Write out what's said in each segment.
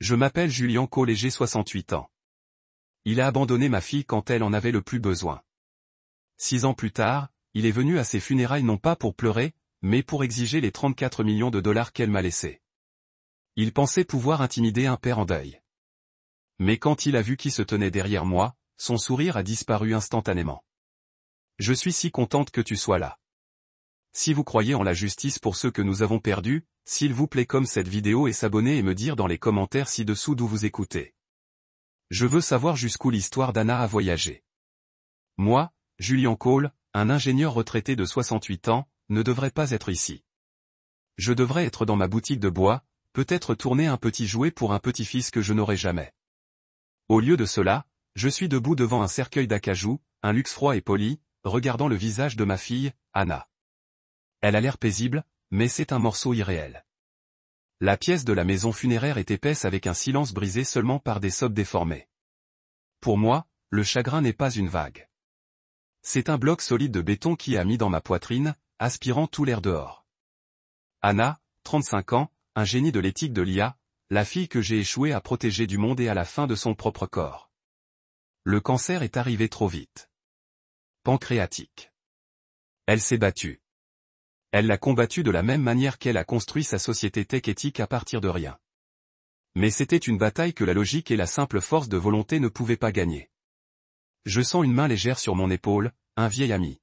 Je m'appelle Julien Cole et j'ai 68 ans. Il a abandonné ma fille quand elle en avait le plus besoin. 6 ans plus tard, il est venu à ses funérailles non pas pour pleurer, mais pour exiger les 34 millions de dollars qu'elle m'a laissés. Il pensait pouvoir intimider un père en deuil. Mais quand il a vu qui se tenait derrière moi, son sourire a disparu instantanément. Je suis si contente que tu sois là. Si vous croyez en la justice pour ceux que nous avons perdus, s'il vous plaît comme cette vidéo et s'abonner et me dire dans les commentaires ci-dessous d'où vous écoutez. Je veux savoir jusqu'où l'histoire d'Anna a voyagé. Moi, Julien Cole, un ingénieur retraité de 68 ans, ne devrais pas être ici. Je devrais être dans ma boutique de bois, peut-être tourner un petit jouet pour un petit-fils que je n'aurai jamais. Au lieu de cela, je suis debout devant un cercueil d'acajou, un luxe froid et poli, regardant le visage de ma fille, Anna. Elle a l'air paisible, mais c'est un morceau irréel. La pièce de la maison funéraire est épaisse avec un silence brisé seulement par des sobs déformés. Pour moi, le chagrin n'est pas une vague. C'est un bloc solide de béton qui a mis dans ma poitrine, aspirant tout l'air dehors. Anna, 35 ans, un génie de l'éthique de l'IA, la fille que j'ai échoué à protéger du monde et à la fin de son propre corps. Le cancer est arrivé trop vite. Pancréatique. Elle s'est battue. Elle l'a combattu de la même manière qu'elle a construit sa société tech éthique à partir de rien. Mais c'était une bataille que la logique et la simple force de volonté ne pouvaient pas gagner. Je sens une main légère sur mon épaule, un vieil ami.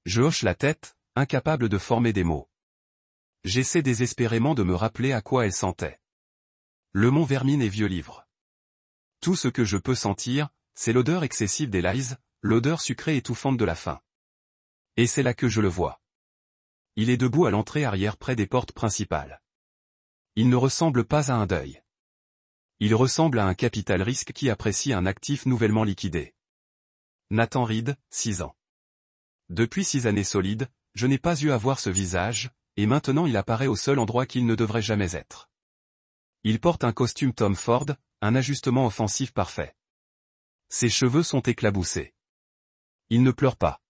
Je hoche la tête, incapable de former des mots. J'essaie désespérément de me rappeler à quoi elle sentait. Le mont Vermine et vieux livre. Tout ce que je peux sentir, c'est l'odeur excessive des lies, l'odeur sucrée étouffante de la faim. Et c'est là que je le vois. Il est debout à l'entrée arrière près des portes principales. Il ne ressemble pas à un deuil. Il ressemble à un capital risque qui apprécie un actif nouvellement liquidé. Nathan Reed, 6 ans. Depuis 6 années solides, je n'ai pas eu à voir ce visage, et maintenant il apparaît au seul endroit qu'il ne devrait jamais être. Il porte un costume Tom Ford, un ajustement offensif parfait. Ses cheveux sont éclaboussés. Il ne pleure pas.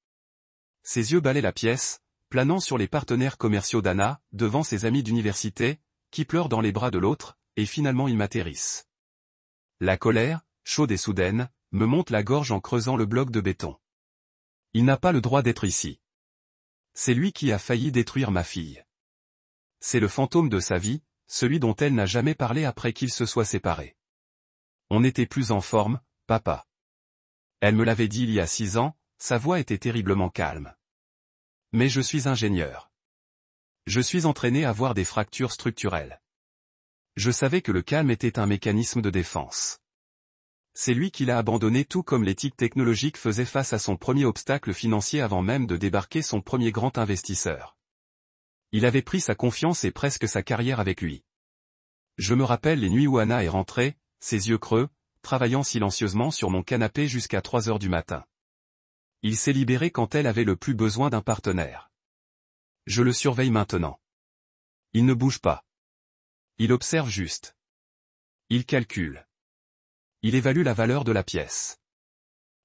Ses yeux balaient la pièce, planant sur les partenaires commerciaux d'Anna, devant ses amis d'université, qui pleurent dans les bras de l'autre, et finalement ils m'atterrissent. La colère, chaude et soudaine, me monte la gorge en creusant le bloc de béton. Il n'a pas le droit d'être ici. C'est lui qui a failli détruire ma fille. C'est le fantôme de sa vie, celui dont elle n'a jamais parlé après qu'ils se soient séparés. On n'était plus en forme, papa. Elle me l'avait dit il y a 6 ans, sa voix était terriblement calme. Mais je suis ingénieur. Je suis entraîné à voir des fractures structurelles. Je savais que le calme était un mécanisme de défense. C'est lui qui l'a abandonné tout comme l'éthique technologique faisait face à son premier obstacle financier avant même de débarquer son premier grand investisseur. Il avait pris sa confiance et presque sa carrière avec lui. Je me rappelle les nuits où Anna est rentrée, ses yeux creux, travaillant silencieusement sur mon canapé jusqu'à 3 heures du matin. Il s'est libéré quand elle avait le plus besoin d'un partenaire. Je le surveille maintenant. Il ne bouge pas. Il observe juste. Il calcule. Il évalue la valeur de la pièce.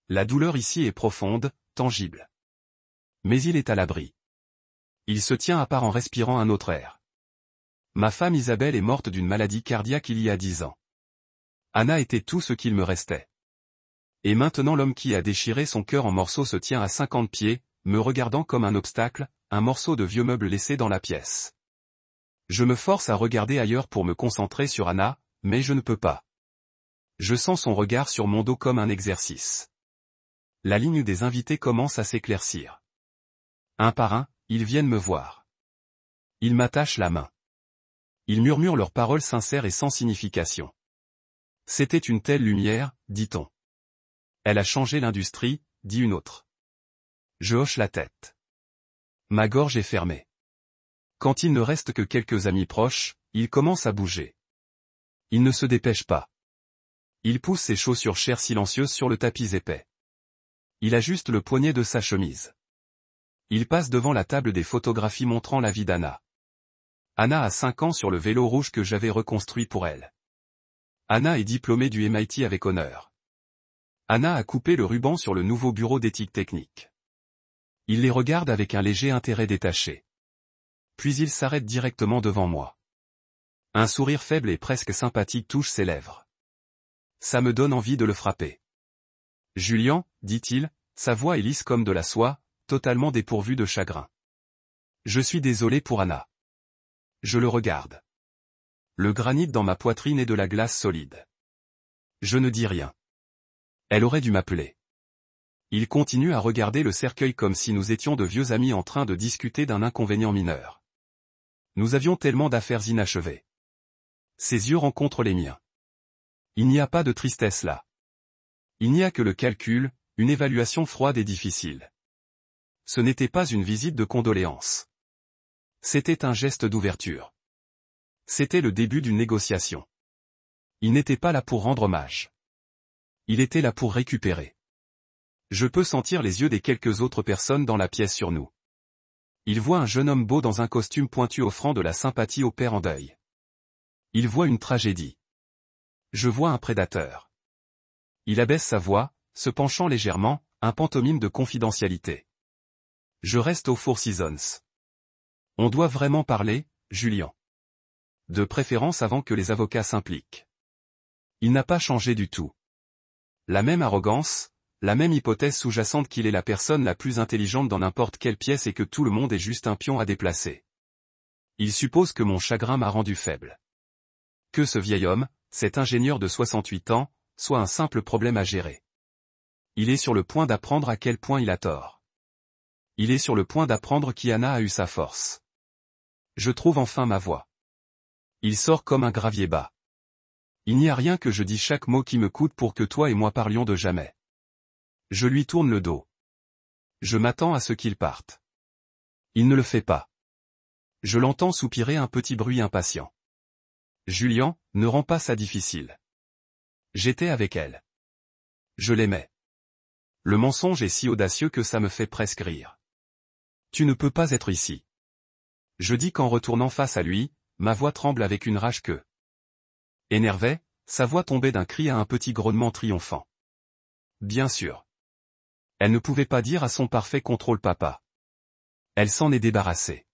La douleur ici est profonde, tangible. Mais il est à l'abri. Il se tient à part en respirant un autre air. Ma femme Isabelle est morte d'une maladie cardiaque il y a 10 ans. Anna était tout ce qu'il me restait. Et maintenant l'homme qui a déchiré son cœur en morceaux se tient à 50 pieds, me regardant comme un obstacle, un morceau de vieux meuble laissé dans la pièce. Je me force à regarder ailleurs pour me concentrer sur Anna, mais je ne peux pas. Je sens son regard sur mon dos comme un exercice. La ligne des invités commence à s'éclaircir. Un par un, ils viennent me voir. Ils m'attachent la main. Ils murmurent leurs paroles sincères et sans signification. C'était une telle lumière, dit-on. Elle a changé l'industrie, dit une autre. Je hoche la tête. Ma gorge est fermée. Quand il ne reste que quelques amis proches, il commence à bouger. Il ne se dépêche pas. Il pousse ses chaussures chères silencieuses sur le tapis épais. Il ajuste le poignet de sa chemise. Il passe devant la table des photographies montrant la vie d'Anna. Anna a 5 ans sur le vélo rouge que j'avais reconstruit pour elle. Anna est diplômée du MIT avec honneur. Anna a coupé le ruban sur le nouveau bureau d'éthique technique. Il les regarde avec un léger intérêt détaché. Puis il s'arrête directement devant moi. Un sourire faible et presque sympathique touche ses lèvres. Ça me donne envie de le frapper. Julian, dit-il, sa voix est lisse comme de la soie, totalement dépourvue de chagrin. Je suis désolé pour Anna. Je le regarde. Le granit dans ma poitrine est de la glace solide. Je ne dis rien. Elle aurait dû m'appeler. Il continue à regarder le cercueil comme si nous étions de vieux amis en train de discuter d'un inconvénient mineur. Nous avions tellement d'affaires inachevées. Ses yeux rencontrent les miens. Il n'y a pas de tristesse là. Il n'y a que le calcul, une évaluation froide et difficile. Ce n'était pas une visite de condoléances. C'était un geste d'ouverture. C'était le début d'une négociation. Il n'était pas là pour rendre hommage. Il était là pour récupérer. Je peux sentir les yeux des quelques autres personnes dans la pièce sur nous. Il voit un jeune homme beau dans un costume pointu offrant de la sympathie au père en deuil. Il voit une tragédie. Je vois un prédateur. Il abaisse sa voix, se penchant légèrement, un pantomime de confidentialité. Je reste au Four Seasons. On doit vraiment parler, Julian. De préférence avant que les avocats s'impliquent. Il n'a pas changé du tout. La même arrogance, la même hypothèse sous-jacente qu'il est la personne la plus intelligente dans n'importe quelle pièce et que tout le monde est juste un pion à déplacer. Il suppose que mon chagrin m'a rendu faible. Que ce vieil homme, cet ingénieur de 68 ans, soit un simple problème à gérer. Il est sur le point d'apprendre à quel point il a tort. Il est sur le point d'apprendre qu'Anna a eu sa force. Je trouve enfin ma voix. Il sort comme un gravier bas. Il n'y a rien que je dis chaque mot qui me coûte pour que toi et moi parlions de jamais. Je lui tourne le dos. Je m'attends à ce qu'il parte. Il ne le fait pas. Je l'entends soupirer un petit bruit impatient. Julian, ne rend pas ça difficile. J'étais avec elle. Je l'aimais. Le mensonge est si audacieux que ça me fait presque rire. Tu ne peux pas être ici. Je dis qu'en retournant face à lui, ma voix tremble avec une rage que. Énervé, sa voix tombait d'un cri à un petit grognement triomphant. Bien sûr. Elle ne pouvait pas dire à son parfait contrôle papa. Elle s'en est débarrassée.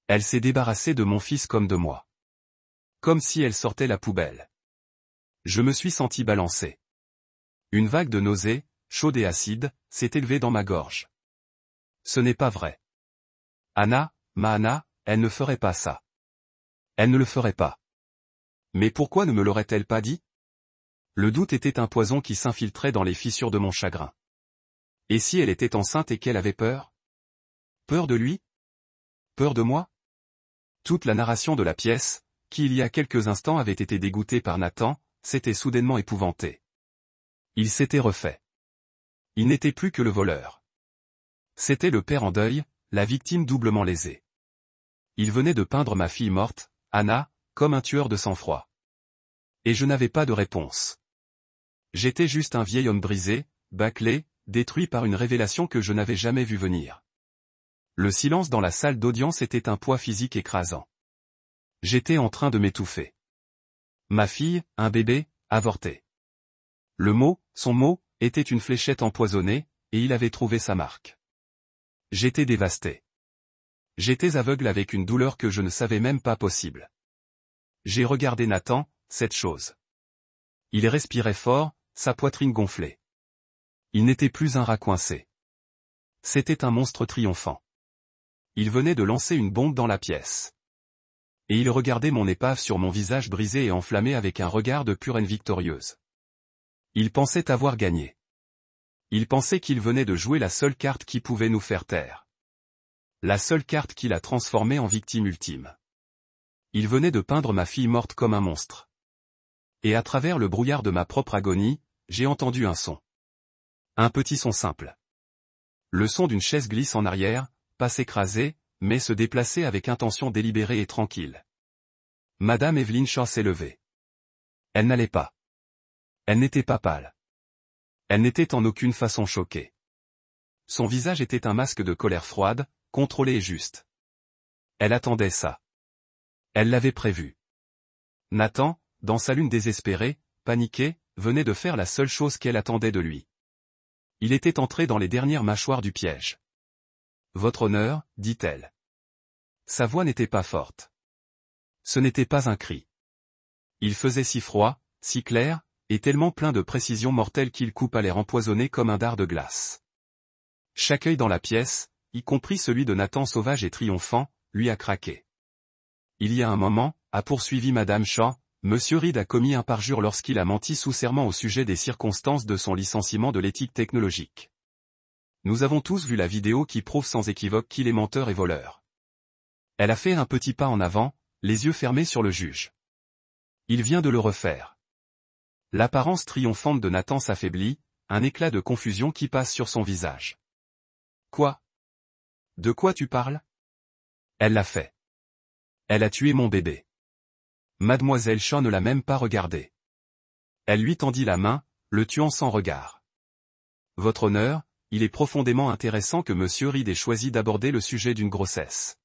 Elle s'est débarrassée de mon fils comme de moi. Comme si elle sortait la poubelle. Je me suis senti balancé. Une vague de nausée, chaude et acide, s'est élevée dans ma gorge. Ce n'est pas vrai. Anna, ma Anna, elle ne ferait pas ça. Elle ne le ferait pas. Mais pourquoi ne me l'aurait-elle pas dit? Le doute était un poison qui s'infiltrait dans les fissures de mon chagrin. Et si elle était enceinte et qu'elle avait peur? Peur de lui? Peur de moi? Toute la narration de la pièce, qui il y a quelques instants avait été dégoûtée par Nathan, s'était soudainement épouvantée. Il s'était refait. Il n'était plus que le voleur. C'était le père en deuil, la victime doublement lésée. Il venait de peindre ma fille morte, Anna, comme un tueur de sang-froid. Et je n'avais pas de réponse. J'étais juste un vieil homme brisé, bâclé, détruit par une révélation que je n'avais jamais vue venir. Le silence dans la salle d'audience était un poids physique écrasant. J'étais en train de m'étouffer. Ma fille, un bébé, avorté. Le mot, son mot, était une fléchette empoisonnée, et il avait trouvé sa marque. J'étais dévasté. J'étais aveugle avec une douleur que je ne savais même pas possible. J'ai regardé Nathan, cette chose. Il respirait fort, sa poitrine gonflée. Il n'était plus un rat coincé. C'était un monstre triomphant. Il venait de lancer une bombe dans la pièce. Et il regardait mon épave sur mon visage brisé et enflammé avec un regard de pure haine victorieuse. Il pensait avoir gagné. Il pensait qu'il venait de jouer la seule carte qui pouvait nous faire taire. La seule carte qui l'a transformé en victime ultime. Il venait de peindre ma fille morte comme un monstre. Et à travers le brouillard de ma propre agonie, j'ai entendu un son. Un petit son simple. Le son d'une chaise glisse en arrière, pas s'écraser, mais se déplacer avec intention délibérée et tranquille. Madame Evelyn Shaw s'est levée. Elle n'allait pas. Elle n'était pas pâle. Elle n'était en aucune façon choquée. Son visage était un masque de colère froide, contrôlé et juste. Elle attendait ça. Elle l'avait prévu. Nathan, dans sa lune désespérée, paniqué, venait de faire la seule chose qu'elle attendait de lui. Il était entré dans les dernières mâchoires du piège. « Votre honneur, dit-elle. » Sa voix n'était pas forte. Ce n'était pas un cri. Il faisait si froid, si clair, et tellement plein de précision mortelle qu'il coupa l'air empoisonné comme un dard de glace. Chaque œil dans la pièce, y compris celui de Nathan sauvage et triomphant, lui a craqué. Il y a un moment, a poursuivi Madame Shaw, Monsieur Reed a commis un parjure lorsqu'il a menti sous serment au sujet des circonstances de son licenciement de l'éthique technologique. Nous avons tous vu la vidéo qui prouve sans équivoque qu'il est menteur et voleur. Elle a fait un petit pas en avant, les yeux fermés sur le juge. Il vient de le refaire. L'apparence triomphante de Nathan s'affaiblit, un éclat de confusion qui passe sur son visage. Quoi? De quoi tu parles? Elle l'a fait. Elle a tué mon bébé. Mademoiselle Shaw ne l'a même pas regardé. Elle lui tendit la main, le tuant sans regard. Votre honneur, il est profondément intéressant que Monsieur Reed ait choisi d'aborder le sujet d'une grossesse.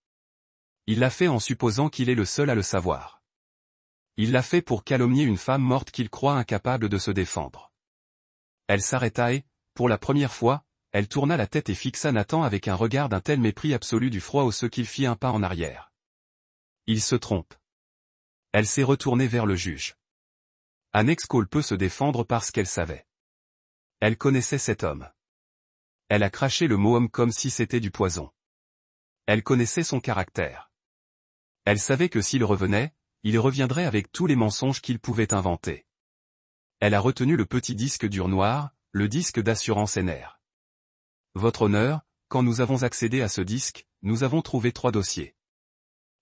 Il l'a fait en supposant qu'il est le seul à le savoir. Il l'a fait pour calomnier une femme morte qu'il croit incapable de se défendre. Elle s'arrêta et, pour la première fois, elle tourna la tête et fixa Nathan avec un regard d'un tel mépris absolu du froid au ce qu'il fit un pas en arrière. Il se trompe. Elle s'est retournée vers le juge. Annex Cole peut se défendre parce qu'elle savait. Elle connaissait cet homme. Elle a craché le mot homme comme si c'était du poison. Elle connaissait son caractère. Elle savait que s'il revenait, il reviendrait avec tous les mensonges qu'il pouvait inventer. Elle a retenu le petit disque dur noir, le disque d'assurance NR. Votre honneur, quand nous avons accédé à ce disque, nous avons trouvé 3 dossiers.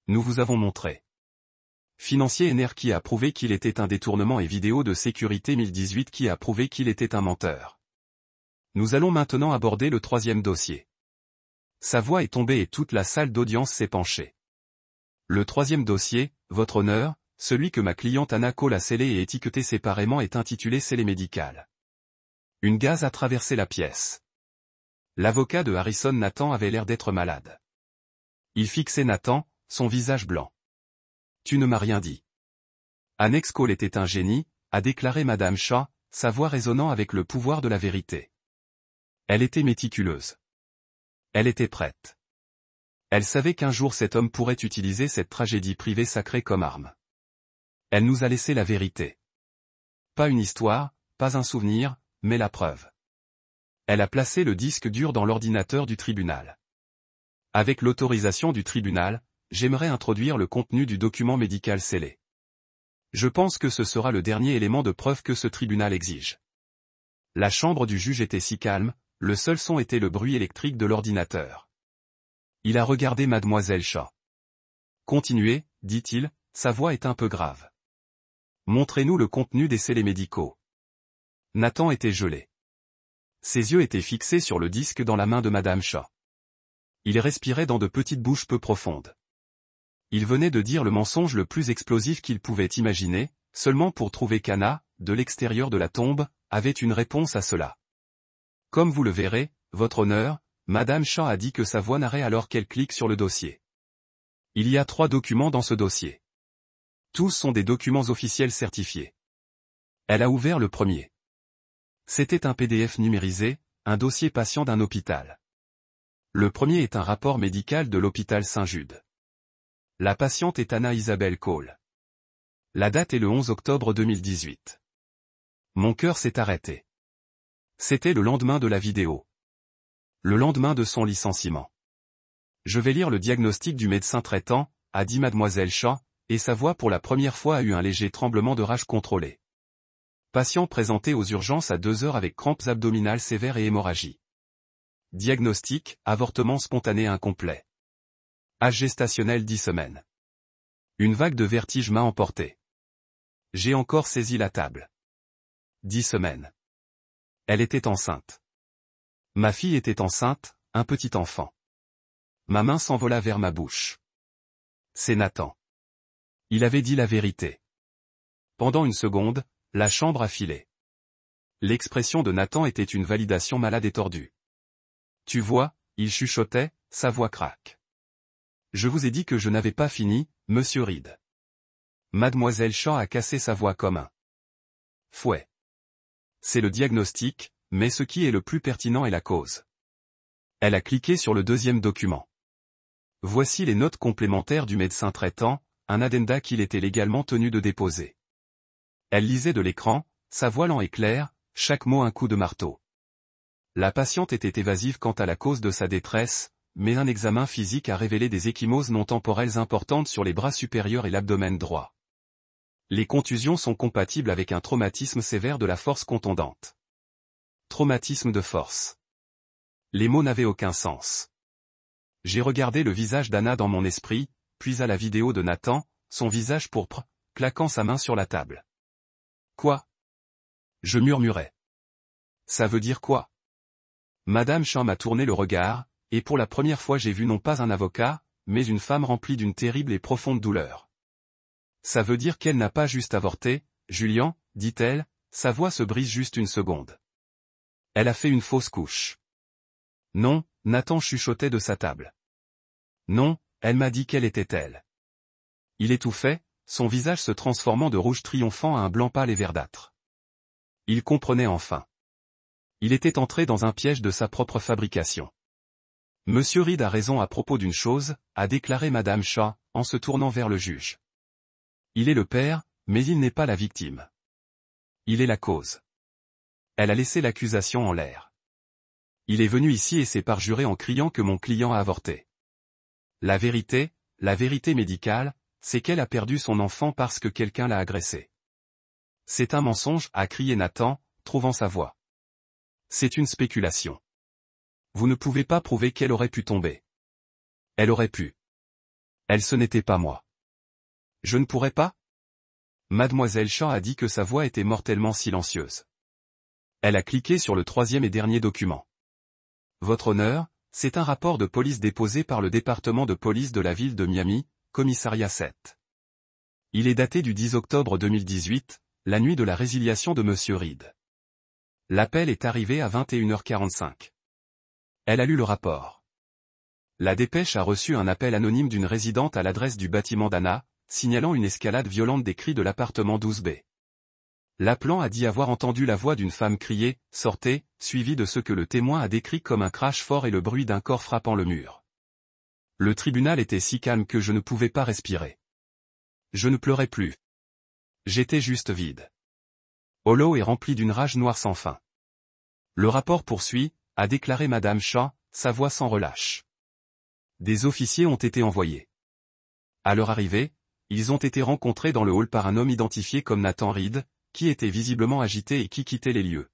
Nous vous avons montré. Financier NR qui a prouvé qu'il était un détournement et vidéo de sécurité 1018 qui a prouvé qu'il était un menteur. Nous allons maintenant aborder le 3e dossier. Sa voix est tombée et toute la salle d'audience s'est penchée. Le 3e dossier, votre honneur, celui que ma cliente Anna Cole a scellé et étiqueté séparément est intitulé scellé médical. Une gaze a traversé la pièce. L'avocat de Harrison Nathan avait l'air d'être malade. Il fixait Nathan, son visage blanc. Tu ne m'as rien dit. Annex Cole était un génie, a déclaré Madame Shaw, sa voix résonnant avec le pouvoir de la vérité. Elle était méticuleuse. Elle était prête. Elle savait qu'un jour cet homme pourrait utiliser cette tragédie privée sacrée comme arme. Elle nous a laissé la vérité. Pas une histoire, pas un souvenir, mais la preuve. Elle a placé le disque dur dans l'ordinateur du tribunal. Avec l'autorisation du tribunal, j'aimerais introduire le contenu du document médical scellé. Je pense que ce sera le dernier élément de preuve que ce tribunal exige. La chambre du juge était si calme, le seul son était le bruit électrique de l'ordinateur. Il a regardé Mademoiselle Shaw. Continuez, dit-il, sa voix est un peu grave. Montrez-nous le contenu des scellés médicaux. Nathan était gelé. Ses yeux étaient fixés sur le disque dans la main de Madame Shaw. Il respirait dans de petites bouches peu profondes. Il venait de dire le mensonge le plus explosif qu'il pouvait imaginer, seulement pour trouver qu'Anna, de l'extérieur de la tombe, avait une réponse à cela. Comme vous le verrez, votre honneur, Madame Shaw a dit que sa voix n'arrêtait alors qu'elle clique sur le dossier. Il y a 3 documents dans ce dossier. Tous sont des documents officiels certifiés. Elle a ouvert le premier. C'était un PDF numérisé, un dossier patient d'un hôpital. Le premier est un rapport médical de l'hôpital Saint-Jude. La patiente est Anna Isabelle Cole. La date est le 11 octobre 2018. Mon cœur s'est arrêté. C'était le lendemain de la vidéo. Le lendemain de son licenciement. Je vais lire le diagnostic du médecin traitant, a dit Mademoiselle Shaw, et sa voix pour la première fois a eu un léger tremblement de rage contrôlé. Patient présenté aux urgences à 2 heures avec crampes abdominales sévères et hémorragie. Diagnostic, avortement spontané incomplet. Âge gestationnel 10 semaines. Une vague de vertige m'a emporté. J'ai encore saisi la table. 10 semaines. Elle était enceinte. Ma fille était enceinte, un petit enfant. Ma main s'envola vers ma bouche. C'est Nathan. Il avait dit la vérité. Pendant une seconde, la chambre a filé. L'expression de Nathan était une validation malade et tordue. Tu vois, il chuchotait, sa voix craque. Je vous ai dit que je n'avais pas fini, Monsieur Reed. Mademoiselle Shaw a cassé sa voix comme un fouet. C'est le diagnostic, mais ce qui est le plus pertinent est la cause. Elle a cliqué sur le 2e document. Voici les notes complémentaires du médecin traitant, un addenda qu'il était légalement tenu de déposer. Elle lisait de l'écran, sa voix lente et claire, chaque mot un coup de marteau. La patiente était évasive quant à la cause de sa détresse, mais un examen physique a révélé des ecchymoses non temporelles importantes sur les bras supérieurs et l'abdomen droit. Les contusions sont compatibles avec un traumatisme sévère de la force contondante. Traumatisme de force. Les mots n'avaient aucun sens. J'ai regardé le visage d'Anna dans mon esprit, puis à la vidéo de Nathan, son visage pourpre, claquant sa main sur la table. Quoi? Je murmurai. Ça veut dire quoi? Madame Chan m'a tourné le regard, et pour la première fois j'ai vu non pas un avocat, mais une femme remplie d'une terrible et profonde douleur. Ça veut dire qu'elle n'a pas juste avorté, Julian, dit-elle, sa voix se brise juste une seconde. Elle a fait une fausse couche. Non, Nathan chuchotait de sa table. Non, elle m'a dit quelle était-elle. Il étouffait, son visage se transformant de rouge triomphant à un blanc pâle et verdâtre. Il comprenait enfin. Il était entré dans un piège de sa propre fabrication. Monsieur Reed a raison à propos d'une chose, a déclaré Madame Shaw, en se tournant vers le juge. Il est le père, mais il n'est pas la victime. Il est la cause. Elle a laissé l'accusation en l'air. Il est venu ici et s'est parjuré en criant que mon client a avorté. La vérité médicale, c'est qu'elle a perdu son enfant parce que quelqu'un l'a agressé. C'est un mensonge, a crié Nathan, trouvant sa voix. C'est une spéculation. Vous ne pouvez pas prouver qu'elle aurait pu tomber. Elle aurait pu. Ce n'était pas moi. Je ne pourrais pas? Mademoiselle Shaw a dit que sa voix était mortellement silencieuse. Elle a cliqué sur le troisième et dernier document. Votre honneur, c'est un rapport de police déposé par le département de police de la ville de Miami, commissariat 7. Il est daté du 10 octobre 2018, la nuit de la résiliation de Monsieur Reed. L'appel est arrivé à 21h45. Elle a lu le rapport. La dépêche a reçu un appel anonyme d'une résidente à l'adresse du bâtiment d'Anna, signalant une escalade violente des cris de l'appartement 12B. L'appelant a dit avoir entendu la voix d'une femme crier « Sortez », suivie de ce que le témoin a décrit comme un crash fort et le bruit d'un corps frappant le mur. Le tribunal était si calme que je ne pouvais pas respirer. Je ne pleurais plus. J'étais juste vide. Hollow est rempli d'une rage noire sans fin. Le rapport poursuit, a déclaré Madame Shaw, sa voix sans relâche. Des officiers ont été envoyés. À leur arrivée, ils ont été rencontrés dans le hall par un homme identifié comme Nathan Reed, qui était visiblement agité et qui quittait les lieux.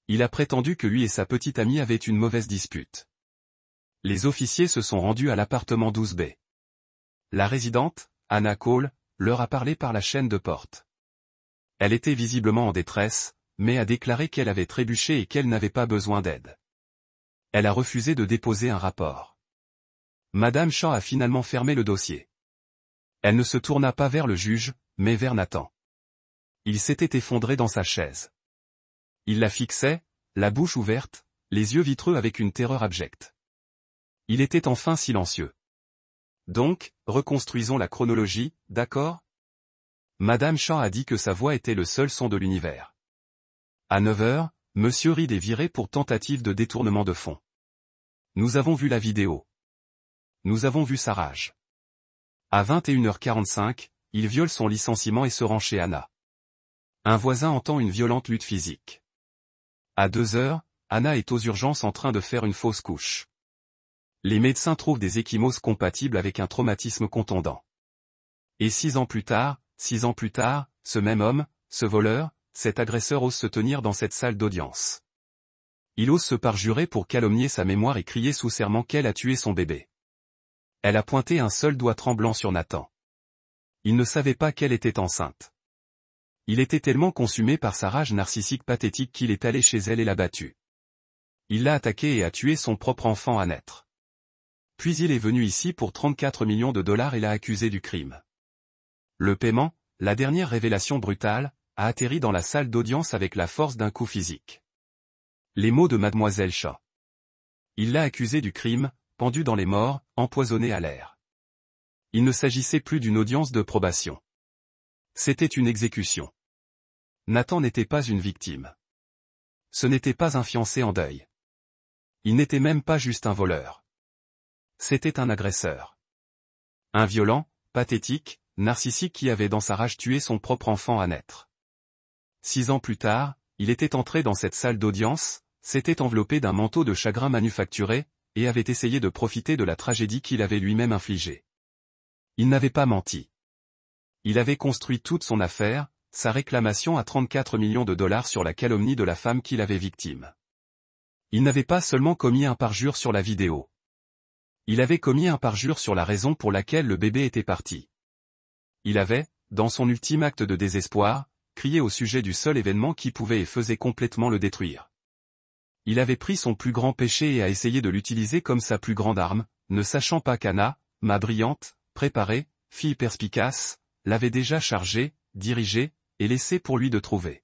Il a prétendu que lui et sa petite amie avaient une mauvaise dispute. Les officiers se sont rendus à l'appartement 12B. La résidente, Anna Cole, leur a parlé par la chaîne de porte. Elle était visiblement en détresse, mais a déclaré qu'elle avait trébuché et qu'elle n'avait pas besoin d'aide. Elle a refusé de déposer un rapport. Madame Shaw a finalement fermé le dossier. Elle ne se tourna pas vers le juge, mais vers Nathan. Il s'était effondré dans sa chaise. Il la fixait, la bouche ouverte, les yeux vitreux avec une terreur abjecte. Il était enfin silencieux. Donc, reconstruisons la chronologie, d'accord? Madame Shaw a dit que sa voix était le seul son de l'univers. À 9h, Monsieur Reed est viré pour tentative de détournement de fonds. Nous avons vu la vidéo. Nous avons vu sa rage. À 21h45, il viole son licenciement et se rend chez Anna. Un voisin entend une violente lutte physique. À 2h, Anna est aux urgences en train de faire une fausse couche. Les médecins trouvent des ecchymoses compatibles avec un traumatisme contondant. Et 6 ans plus tard, ce même homme, ce voleur, cet agresseur ose se tenir dans cette salle d'audience. Il ose se parjurer pour calomnier sa mémoire et crier sous serment qu'elle a tué son bébé. Elle a pointé un seul doigt tremblant sur Nathan. Il ne savait pas qu'elle était enceinte. Il était tellement consumé par sa rage narcissique pathétique qu'il est allé chez elle et l'a battue. Il l'a attaquée et a tué son propre enfant à naître. Puis il est venu ici pour 34 millions de dollars et l'a accusé du crime. Le paiement, la dernière révélation brutale, a atterri dans la salle d'audience avec la force d'un coup physique. Les mots de Mademoiselle Shaw. Il l'a accusé du crime, pendu dans les morts, empoisonné à l'air. Il ne s'agissait plus d'une audience de probation. C'était une exécution. Nathan n'était pas une victime. Ce n'était pas un fiancé en deuil. Il n'était même pas juste un voleur. C'était un agresseur. Un violent, pathétique, narcissique qui avait dans sa rage tué son propre enfant à naître. 6 ans plus tard, il était entré dans cette salle d'audience, s'était enveloppé d'un manteau de chagrin manufacturé, et avait essayé de profiter de la tragédie qu'il avait lui-même infligée. Il n'avait pas menti. Il avait construit toute son affaire, sa réclamation à 34 millions de dollars sur la calomnie de la femme qu'il avait victime. Il n'avait pas seulement commis un parjure sur la vidéo. Il avait commis un parjure sur la raison pour laquelle le bébé était parti. Il avait, dans son ultime acte de désespoir, crié au sujet du seul événement qui pouvait et faisait complètement le détruire. Il avait pris son plus grand péché et a essayé de l'utiliser comme sa plus grande arme, ne sachant pas qu'Anna, ma brillante, préparée, fille perspicace, l'avait déjà chargé, dirigé, et laissé pour lui de trouver.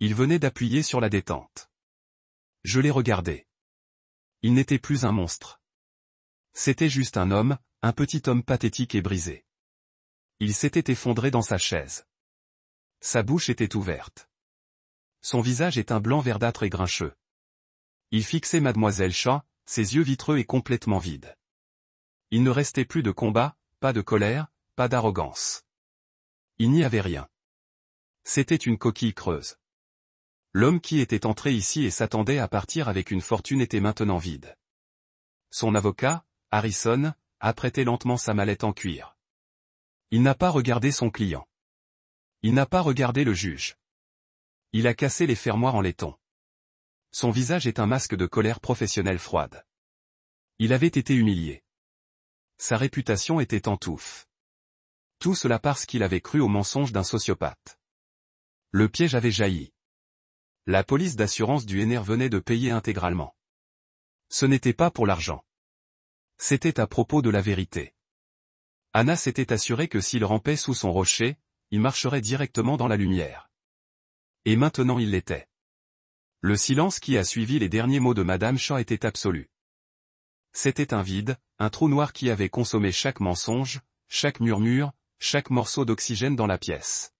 Il venait d'appuyer sur la détente. Je l'ai regardé. Il n'était plus un monstre. C'était juste un homme, un petit homme pathétique et brisé. Il s'était effondré dans sa chaise. Sa bouche était ouverte. Son visage est un blanc verdâtre et grincheux. Il fixait Mademoiselle Shaw, ses yeux vitreux et complètement vides. Il ne restait plus de combat, pas de colère, pas d'arrogance. Il n'y avait rien. C'était une coquille creuse. L'homme qui était entré ici et s'attendait à partir avec une fortune était maintenant vide. Son avocat, Harrison, apprêtait lentement sa mallette en cuir. Il n'a pas regardé son client. Il n'a pas regardé le juge. Il a cassé les fermoirs en laiton. Son visage est un masque de colère professionnelle froide. Il avait été humilié. Sa réputation était en touffe. Tout cela parce qu'il avait cru au mensonge d'un sociopathe. Le piège avait jailli. La police d'assurance du NR venait de payer intégralement. Ce n'était pas pour l'argent. C'était à propos de la vérité. Anna s'était assurée que s'il rampait sous son rocher, il marcherait directement dans la lumière. Et maintenant il l'était. Le silence qui a suivi les derniers mots de Madame Shaw était absolu. C'était un vide, un trou noir qui avait consommé chaque mensonge, chaque murmure, chaque morceau d'oxygène dans la pièce.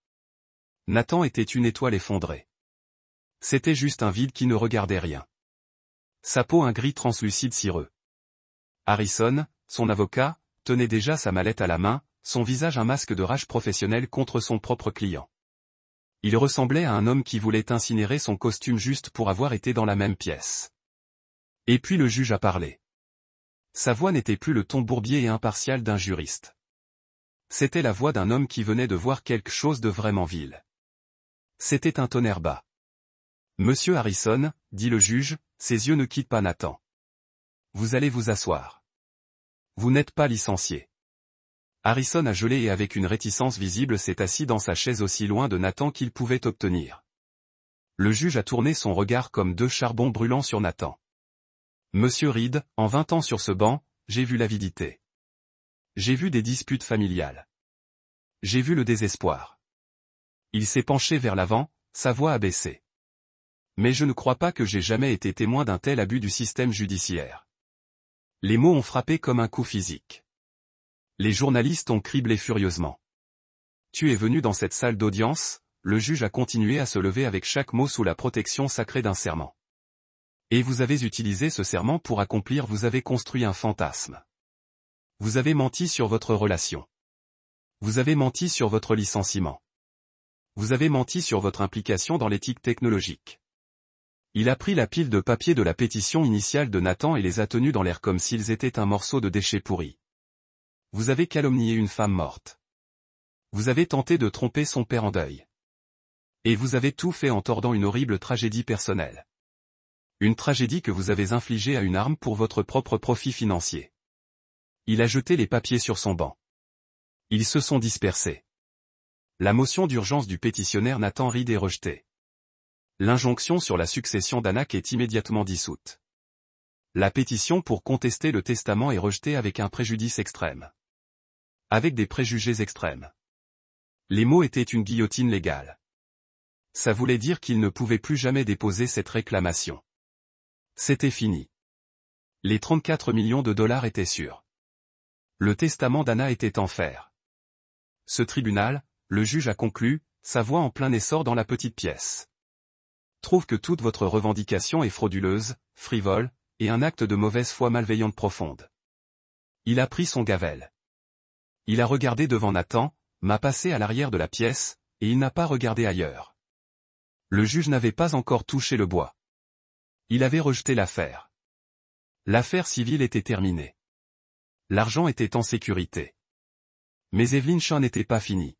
Nathan était une étoile effondrée. C'était juste un vide qui ne regardait rien. Sa peau un gris translucide cireux. Harrison, son avocat, tenait déjà sa mallette à la main, son visage un masque de rage professionnelle contre son propre client. Il ressemblait à un homme qui voulait incinérer son costume juste pour avoir été dans la même pièce. Et puis le juge a parlé. Sa voix n'était plus le ton bourbier et impartial d'un juriste. C'était la voix d'un homme qui venait de voir quelque chose de vraiment vil. C'était un tonnerre bas. Monsieur Harrison, dit le juge, ses yeux ne quittent pas Nathan. Vous allez vous asseoir. Vous n'êtes pas licencié. Harrison a gelé et avec une réticence visible s'est assis dans sa chaise aussi loin de Nathan qu'il pouvait obtenir. Le juge a tourné son regard comme deux charbons brûlants sur Nathan. Monsieur Reed, en 20 ans sur ce banc, j'ai vu l'avidité. J'ai vu des disputes familiales. J'ai vu le désespoir. Il s'est penché vers l'avant, sa voix a baissé. Mais je ne crois pas que j'ai jamais été témoin d'un tel abus du système judiciaire. Les mots ont frappé comme un coup physique. Les journalistes ont criblé furieusement. Tu es venu dans cette salle d'audience, le juge a continué à se lever avec chaque mot sous la protection sacrée d'un serment. Et vous avez utilisé ce serment pour accomplir, vous avez construit un fantasme. Vous avez menti sur votre relation. Vous avez menti sur votre licenciement. Vous avez menti sur votre implication dans l'éthique technologique. Il a pris la pile de papier de la pétition initiale de Nathan et les a tenus dans l'air comme s'ils étaient un morceau de déchet pourri. Vous avez calomnié une femme morte. Vous avez tenté de tromper son père en deuil. Et vous avez tout fait en tordant une horrible tragédie personnelle. Une tragédie que vous avez infligée à une arme pour votre propre profit financier. Il a jeté les papiers sur son banc. Ils se sont dispersés. La motion d'urgence du pétitionnaire Nathan Reed est rejetée. L'injonction sur la succession d'Anak est immédiatement dissoute. La pétition pour contester le testament est rejetée avec un préjudice extrême. Avec des préjugés extrêmes. Les mots étaient une guillotine légale. Ça voulait dire qu'il ne pouvait plus jamais déposer cette réclamation. C'était fini. Les 34 millions de dollars étaient sûrs. Le testament d'Anna était en fer. Ce tribunal, le juge a conclu, sa voix en plein essor dans la petite pièce. Trouve que toute votre revendication est frauduleuse, frivole, et un acte de mauvaise foi malveillante profonde. Il a pris son gavel. Il a regardé devant Nathan, m'a passé à l'arrière de la pièce, et il n'a pas regardé ailleurs. Le juge n'avait pas encore touché le bois. Il avait rejeté l'affaire. L'affaire civile était terminée. L'argent était en sécurité. Mais Evelyn Shaw n'était pas finie.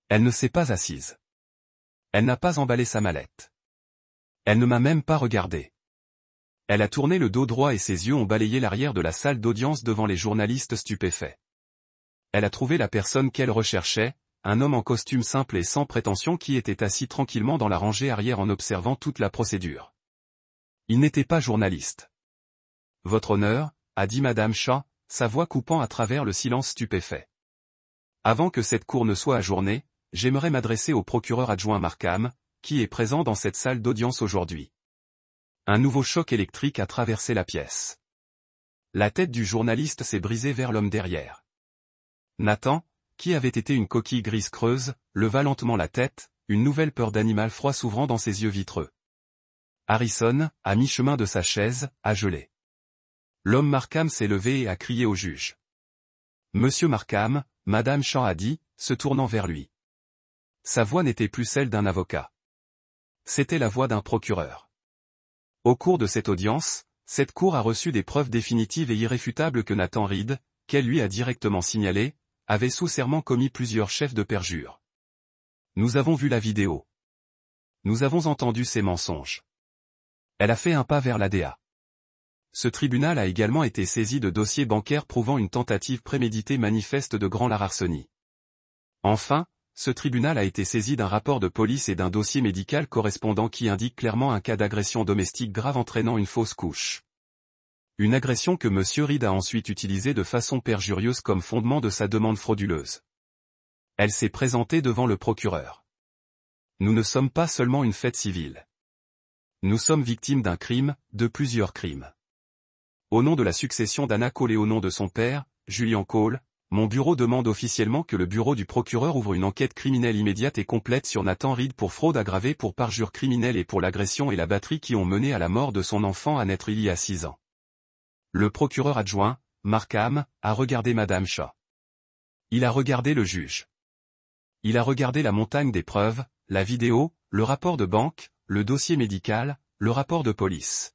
Elle ne s'est pas assise. Elle n'a pas emballé sa mallette. Elle ne m'a même pas regardé. Elle a tourné le dos droit et ses yeux ont balayé l'arrière de la salle d'audience devant les journalistes stupéfaits. Elle a trouvé la personne qu'elle recherchait, un homme en costume simple et sans prétention qui était assis tranquillement dans la rangée arrière en observant toute la procédure. Il n'était pas journaliste. « Votre honneur » a dit Madame Shaw, sa voix coupant à travers le silence stupéfait. Avant que cette cour ne soit ajournée, j'aimerais m'adresser au procureur adjoint Markham, qui est présent dans cette salle d'audience aujourd'hui. Un nouveau choc électrique a traversé la pièce. La tête du journaliste s'est brisée vers l'homme derrière. Nathan, qui avait été une coquille grise creuse, leva lentement la tête, une nouvelle peur d'animal froid s'ouvrant dans ses yeux vitreux. Harrison, à mi-chemin de sa chaise, a gelé. L'homme Markham s'est levé et a crié au juge. « Monsieur Markham », Madame Shaw a dit, se tournant vers lui. Sa voix n'était plus celle d'un avocat. C'était la voix d'un procureur. Au cours de cette audience, cette cour a reçu des preuves définitives et irréfutables que Nathan Reed, qu'elle lui a directement signalé, avait sous serment commis plusieurs chefs de perjure. Nous avons vu la vidéo. Nous avons entendu ses mensonges. Elle a fait un pas vers l'ADA. Ce tribunal a également été saisi de dossiers bancaires prouvant une tentative préméditée manifeste de grand larcenie. Enfin, ce tribunal a été saisi d'un rapport de police et d'un dossier médical correspondant qui indique clairement un cas d'agression domestique grave entraînant une fausse couche. Une agression que M. Reed a ensuite utilisée de façon perjurieuse comme fondement de sa demande frauduleuse. Elle s'est présentée devant le procureur. Nous ne sommes pas seulement une fête civile. Nous sommes victimes d'un crime, de plusieurs crimes. Au nom de la succession d'Anna Cole et au nom de son père, Julian Cole, mon bureau demande officiellement que le bureau du procureur ouvre une enquête criminelle immédiate et complète sur Nathan Reed pour fraude aggravée pour parjure criminelle et pour l'agression et la batterie qui ont mené à la mort de son enfant à naître il y a 6 ans. Le procureur adjoint, Markham, a regardé Madame Shaw. Il a regardé le juge. Il a regardé la montagne des preuves, la vidéo, le rapport de banque, le dossier médical, le rapport de police.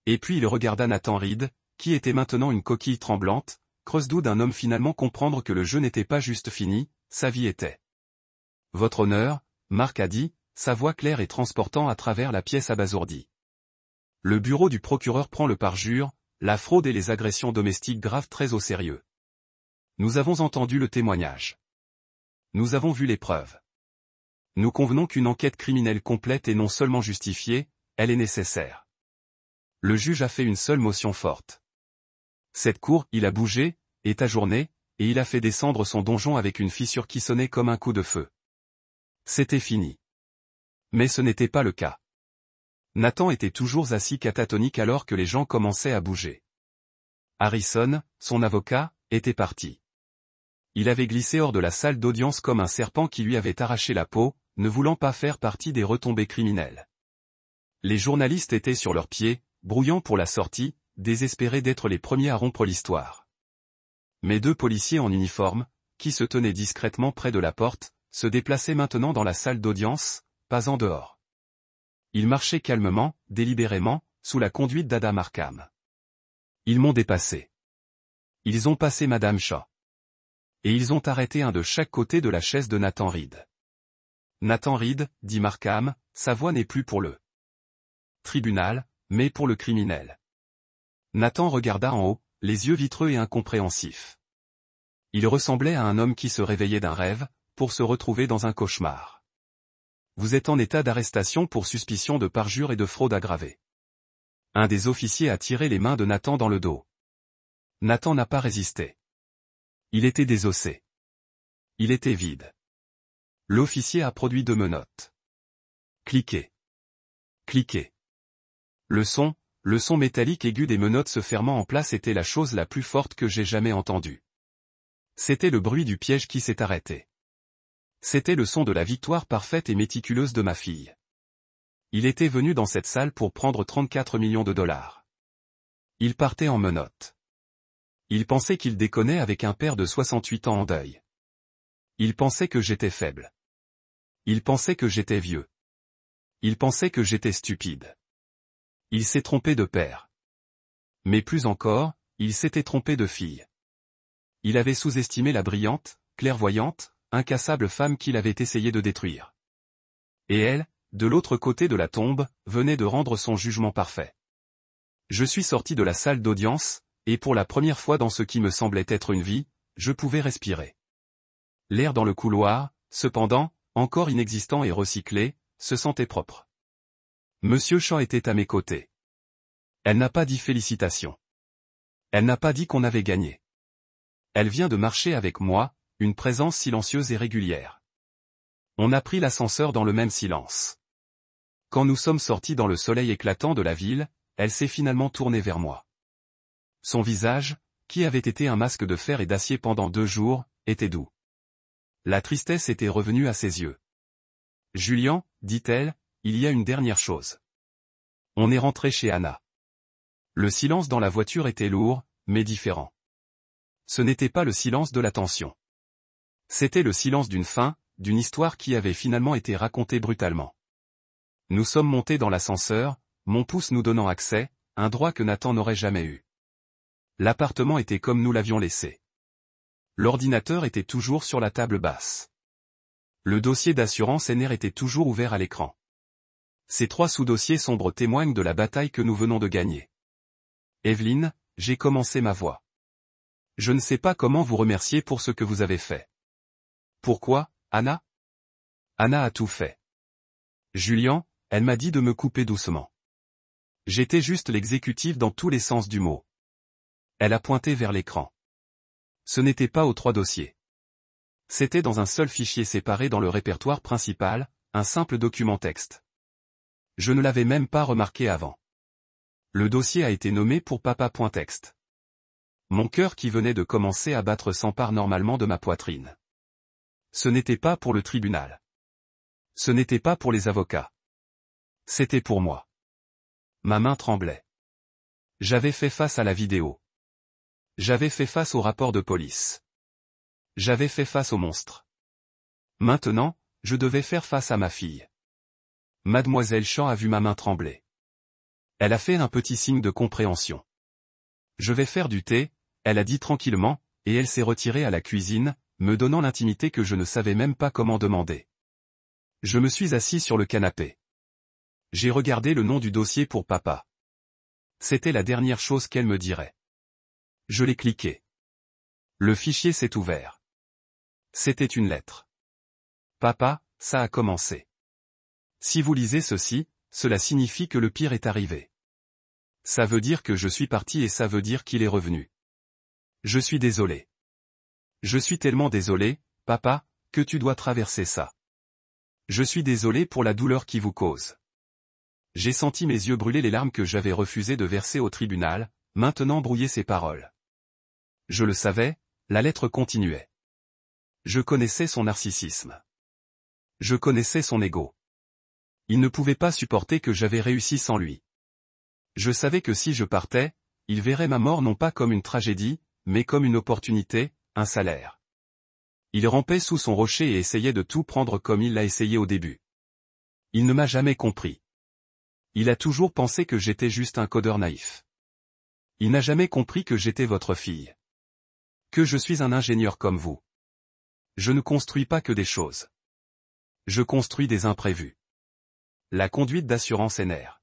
Et puis il regarda Nathan Reed, qui était maintenant une coquille tremblante, creuse-doux d'un homme finalement comprendre que le jeu n'était pas juste fini, sa vie était. Votre honneur, Mark a dit, sa voix claire et transportant à travers la pièce abasourdie. Le bureau du procureur prend le parjure, la fraude et les agressions domestiques graves très au sérieux. Nous avons entendu le témoignage. Nous avons vu les preuves. Nous convenons qu'une enquête criminelle complète est non seulement justifiée, elle est nécessaire. Le juge a fait une seule motion forte. Cette cour, il a bougé, est ajournée, et il a fait descendre son donjon avec une fissure qui sonnait comme un coup de feu. C'était fini. Mais ce n'était pas le cas. Nathan était toujours assis catatonique alors que les gens commençaient à bouger. Harrison, son avocat, était parti. Il avait glissé hors de la salle d'audience comme un serpent qui lui avait arraché la peau, ne voulant pas faire partie des retombées criminelles. Les journalistes étaient sur leurs pieds, brouillant pour la sortie, désespérés d'être les premiers à rompre l'histoire. Mais 2 policiers en uniforme, qui se tenaient discrètement près de la porte, se déplaçaient maintenant dans la salle d'audience, pas en dehors. Ils marchaient calmement, délibérément, sous la conduite d'Ada Markham. Ils m'ont dépassé. Ils ont passé Madame Shaw. Et ils ont arrêté un de chaque côté de la chaise de Nathan Reed. Nathan Reed, dit Markham, sa voix n'est plus pour le tribunal, mais pour le criminel. Nathan regarda en haut, les yeux vitreux et incompréhensifs. Il ressemblait à un homme qui se réveillait d'un rêve, pour se retrouver dans un cauchemar. Vous êtes en état d'arrestation pour suspicion de parjure et de fraude aggravée. Un des officiers a tiré les mains de Nathan dans le dos. Nathan n'a pas résisté. Il était désossé. Il était vide. L'officier a produit 2 menottes. Cliquez. Cliquez. Le son métallique aigu des menottes se fermant en place était la chose la plus forte que j'ai jamais entendue. C'était le bruit du piège qui s'est arrêté. C'était le son de la victoire parfaite et méticuleuse de ma fille. Il était venu dans cette salle pour prendre 34 millions de dollars. Il partait en menottes. Il pensait qu'il déconnait avec un père de 68 ans en deuil. Il pensait que j'étais faible. Il pensait que j'étais vieux. Il pensait que j'étais stupide. Il s'est trompé de père. Mais plus encore, il s'était trompé de fille. Il avait sous-estimé la brillante, clairvoyante, incassable femme qu'il avait essayé de détruire. Et elle, de l'autre côté de la tombe, venait de rendre son jugement parfait. Je suis sorti de la salle d'audience, et pour la première fois dans ce qui me semblait être une vie, je pouvais respirer. L'air dans le couloir, cependant, encore inexistant et recyclé, se sentait propre. Monsieur Shaw était à mes côtés. Elle n'a pas dit félicitations. Elle n'a pas dit qu'on avait gagné. Elle vient de marcher avec moi, une présence silencieuse et régulière. On a pris l'ascenseur dans le même silence. Quand nous sommes sortis dans le soleil éclatant de la ville, elle s'est finalement tournée vers moi. Son visage, qui avait été un masque de fer et d'acier pendant 2 jours, était doux. La tristesse était revenue à ses yeux. « Julian, dit-elle, il y a une dernière chose. On est rentré chez Anna. » Le silence dans la voiture était lourd, mais différent. Ce n'était pas le silence de la tension. C'était le silence d'une fin, d'une histoire qui avait finalement été racontée brutalement. Nous sommes montés dans l'ascenseur, mon pouce nous donnant accès, un droit que Nathan n'aurait jamais eu. L'appartement était comme nous l'avions laissé. L'ordinateur était toujours sur la table basse. Le dossier d'assurance NR était toujours ouvert à l'écran. Ces 3 sous-dossiers sombres témoignent de la bataille que nous venons de gagner. Evelyne, j'ai commencé ma voix. Je ne sais pas comment vous remercier pour ce que vous avez fait. Pourquoi, Anna? Anna a tout fait. Julian, elle m'a dit de me couper doucement. J'étais juste l'exécutif dans tous les sens du mot. Elle a pointé vers l'écran. Ce n'était pas aux 3 dossiers. C'était dans un seul fichier séparé dans le répertoire principal, un simple document texte. Je ne l'avais même pas remarqué avant. Le dossier a été nommé pour papa.txt. Mon cœur qui venait de commencer à battre s'empare normalement de ma poitrine. Ce n'était pas pour le tribunal. Ce n'était pas pour les avocats. C'était pour moi. Ma main tremblait. J'avais fait face à la vidéo. J'avais fait face au rapport de police. J'avais fait face au monstre. Maintenant, je devais faire face à ma fille. Mademoiselle Shaw a vu ma main trembler. Elle a fait un petit signe de compréhension. Je vais faire du thé, elle a dit tranquillement, et elle s'est retirée à la cuisine, me donnant l'intimité que je ne savais même pas comment demander. Je me suis assis sur le canapé. J'ai regardé le nom du dossier pour papa. C'était la dernière chose qu'elle me dirait. Je l'ai cliqué. Le fichier s'est ouvert. C'était une lettre. Papa, ça a commencé. Si vous lisez ceci, cela signifie que le pire est arrivé. Ça veut dire que je suis parti et ça veut dire qu'il est revenu. Je suis désolé. Je suis tellement désolé, papa, que tu dois traverser ça. Je suis désolé pour la douleur qui vous cause. J'ai senti mes yeux brûler les larmes que j'avais refusé de verser au tribunal, maintenant brouiller ses paroles. Je le savais, la lettre continuait. Je connaissais son narcissisme. Je connaissais son ego. Il ne pouvait pas supporter que j'avais réussi sans lui. Je savais que si je partais, il verrait ma mort non pas comme une tragédie, mais comme une opportunité, un salaire. Il rampait sous son rocher et essayait de tout prendre comme il l'a essayé au début. Il ne m'a jamais compris. Il a toujours pensé que j'étais juste un codeur naïf. Il n'a jamais compris que j'étais votre fille. Que je suis un ingénieur comme vous. Je ne construis pas que des choses. Je construis des imprévus. La conduite d'assurance NR.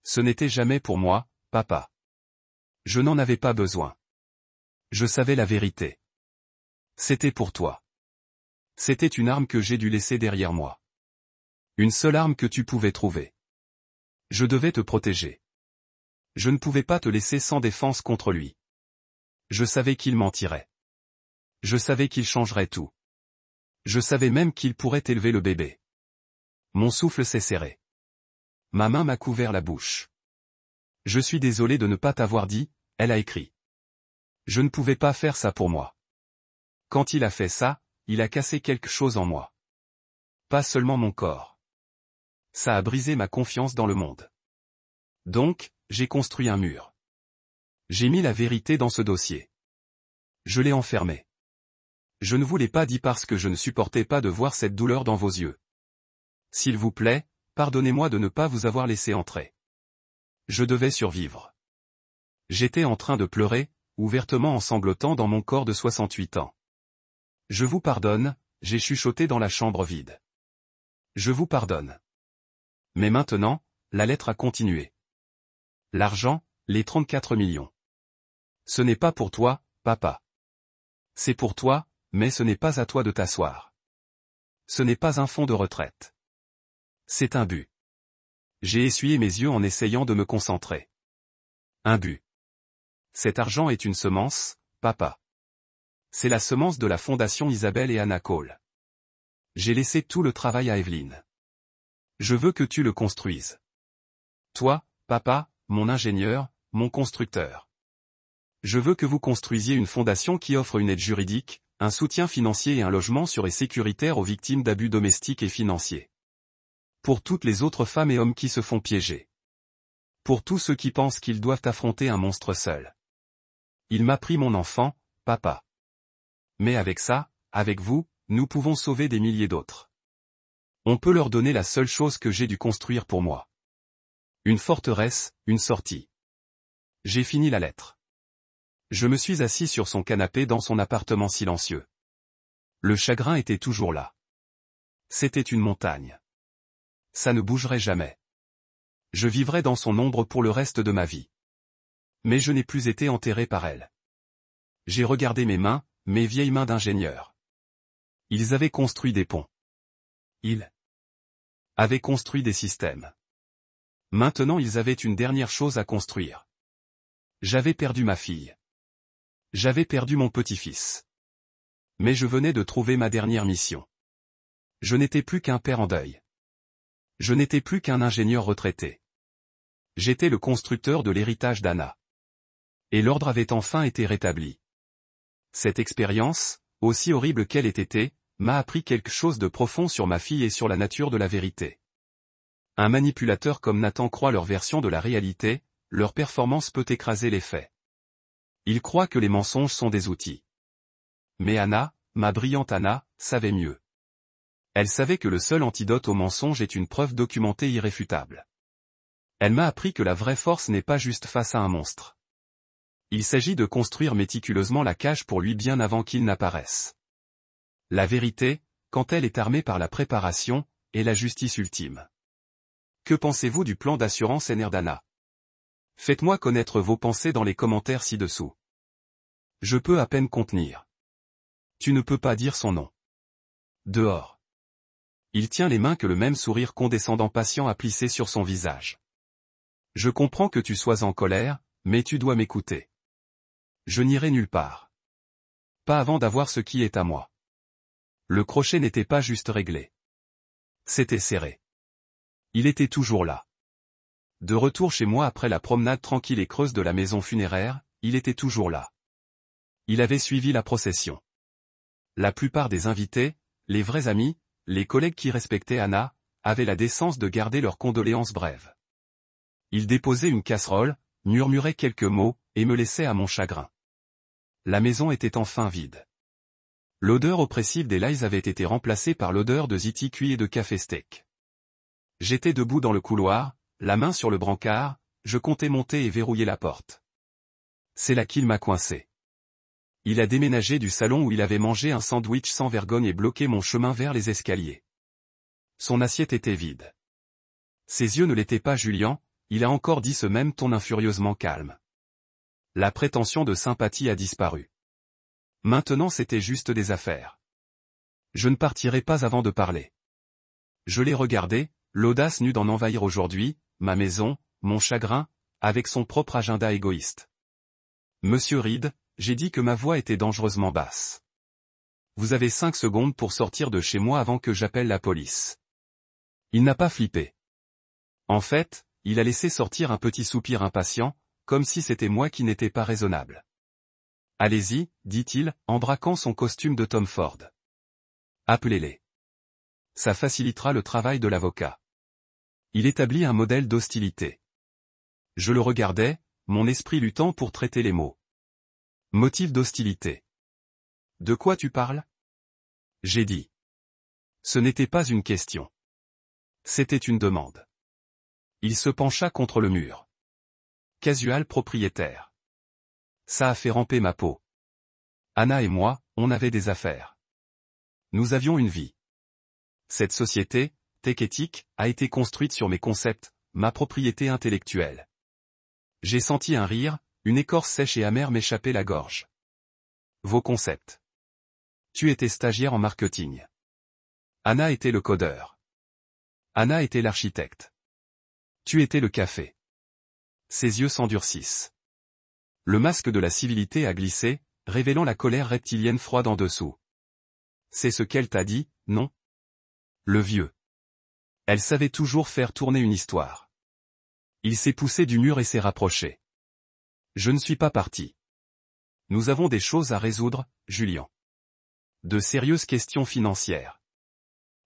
Ce n'était jamais pour moi, papa. Je n'en avais pas besoin. Je savais la vérité. C'était pour toi. C'était une arme que j'ai dû laisser derrière moi. Une seule arme que tu pouvais trouver. Je devais te protéger. Je ne pouvais pas te laisser sans défense contre lui. Je savais qu'il mentirait. Je savais qu'il changerait tout. Je savais même qu'il pourrait élever le bébé. Mon souffle s'est serré. Ma main m'a couvert la bouche. Je suis désolé de ne pas t'avoir dit, elle a écrit. Je ne pouvais pas faire ça pour moi. Quand il a fait ça, il a cassé quelque chose en moi. Pas seulement mon corps. Ça a brisé ma confiance dans le monde. Donc, j'ai construit un mur. J'ai mis la vérité dans ce dossier. Je l'ai enfermé. Je ne vous l'ai pas dit parce que je ne supportais pas de voir cette douleur dans vos yeux. S'il vous plaît, pardonnez-moi de ne pas vous avoir laissé entrer. Je devais survivre. J'étais en train de pleurer, ouvertement en sanglotant dans mon corps de 68 ans. Je vous pardonne, j'ai chuchoté dans la chambre vide. Je vous pardonne. Mais maintenant, la lettre a continué. L'argent, les 34 millions. Ce n'est pas pour toi, papa. C'est pour toi, mais ce n'est pas à toi de t'asseoir. Ce n'est pas un fonds de retraite. C'est un but. J'ai essuyé mes yeux en essayant de me concentrer. Un but. Cet argent est une semence, papa. C'est la semence de la fondation Isabelle et Anna Cole. J'ai laissé tout le travail à Evelyne. Je veux que tu le construises. Toi, papa, mon ingénieur, mon constructeur. Je veux que vous construisiez une fondation qui offre une aide juridique, un soutien financier et un logement sûr et sécuritaire aux victimes d'abus domestiques et financiers. Pour toutes les autres femmes et hommes qui se font piéger. Pour tous ceux qui pensent qu'ils doivent affronter un monstre seul. Il m'a pris mon enfant, papa. Mais avec ça, avec vous, nous pouvons sauver des milliers d'autres. On peut leur donner la seule chose que j'ai dû construire pour moi. Une forteresse, une sortie. J'ai fini la lettre. Je me suis assis sur son canapé dans son appartement silencieux. Le chagrin était toujours là. C'était une montagne. Ça ne bougerait jamais. Je vivrais dans son ombre pour le reste de ma vie. Mais je n'ai plus été enterré par elle. J'ai regardé mes mains, mes vieilles mains d'ingénieur. Ils avaient construit des ponts. Ils avaient construit des systèmes. Maintenant ils avaient une dernière chose à construire. J'avais perdu ma fille. J'avais perdu mon petit-fils. Mais je venais de trouver ma dernière mission. Je n'étais plus qu'un père en deuil. Je n'étais plus qu'un ingénieur retraité. J'étais le constructeur de l'héritage d'Anna. Et l'ordre avait enfin été rétabli. Cette expérience, aussi horrible qu'elle ait été, m'a appris quelque chose de profond sur ma fille et sur la nature de la vérité. Un manipulateur comme Nathan croit leur version de la réalité, leur performance peut écraser les faits. Il croit que les mensonges sont des outils. Mais Anna, ma brillante Anna, savait mieux. Elle savait que le seul antidote au mensonge est une preuve documentée irréfutable. Elle m'a appris que la vraie force n'est pas juste face à un monstre. Il s'agit de construire méticuleusement la cage pour lui bien avant qu'il n'apparaisse. La vérité, quand elle est armée par la préparation, est la justice ultime. Que pensez-vous du plan d'assurance NR d'Anna? Faites-moi connaître vos pensées dans les commentaires ci-dessous. Je peux à peine contenir. Tu ne peux pas dire son nom. Dehors. Il tient les mains que le même sourire condescendant patient a plissé sur son visage. Je comprends que tu sois en colère, mais tu dois m'écouter. Je n'irai nulle part. Pas avant d'avoir ce qui est à moi. Le crochet n'était pas juste réglé. C'était serré. Il était toujours là. De retour chez moi après la promenade tranquille et creuse de la maison funéraire, il était toujours là. Il avait suivi la procession. La plupart des invités, les vrais amis, les collègues qui respectaient Anna, avaient la décence de garder leurs condoléances brèves. Il déposait une casserole, murmurait quelques mots, et me laissait à mon chagrin. La maison était enfin vide. L'odeur oppressive des lies avait été remplacée par l'odeur de ziti cuit et de café steak. J'étais debout dans le couloir, la main sur le brancard, je comptais monter et verrouiller la porte. C'est là qu'il m'a coincé. Il a déménagé du salon où il avait mangé un sandwich sans vergogne et bloqué mon chemin vers les escaliers. Son assiette était vide. Ses yeux ne l'étaient pas Julien, il a encore dit ce même ton infurieusement calme. La prétention de sympathie a disparu. Maintenant c'était juste des affaires. Je ne partirai pas avant de parler. Je l'ai regardé, l'audace nue d'en envahir aujourd'hui, ma maison, mon chagrin, avec son propre agenda égoïste. Monsieur Reed, j'ai dit que ma voix était dangereusement basse. Vous avez 5 secondes pour sortir de chez moi avant que j'appelle la police. Il n'a pas flippé. En fait, il a laissé sortir un petit soupir impatient, comme si c'était moi qui n'étais pas raisonnable. Allez-y, dit-il, en braquant son costume de Tom Ford. Appelez-les. Ça facilitera le travail de l'avocat. Il établit un modèle d'hostilité. Je le regardais, mon esprit luttant pour traiter les mots. Motif d'hostilité. De quoi tu parles? J'ai dit. Ce n'était pas une question. C'était une demande. Il se pencha contre le mur. Casual propriétaire. Ça a fait ramper ma peau. Anna et moi, on avait des affaires. Nous avions une vie. Cette société, Tech Ethic, a été construite sur mes concepts, ma propriété intellectuelle. J'ai senti un rire, une écorce sèche et amère m'échapper la gorge. Vos concepts. Tu étais stagiaire en marketing. Anna était le codeur. Anna était l'architecte. Tu étais le café. Ses yeux s'endurcissent. Le masque de la civilité a glissé, révélant la colère reptilienne froide en dessous. C'est ce qu'elle t'a dit, non? Le vieux. Elle savait toujours faire tourner une histoire. Il s'est poussé du mur et s'est rapproché. Je ne suis pas parti. Nous avons des choses à résoudre, Julien. De sérieuses questions financières.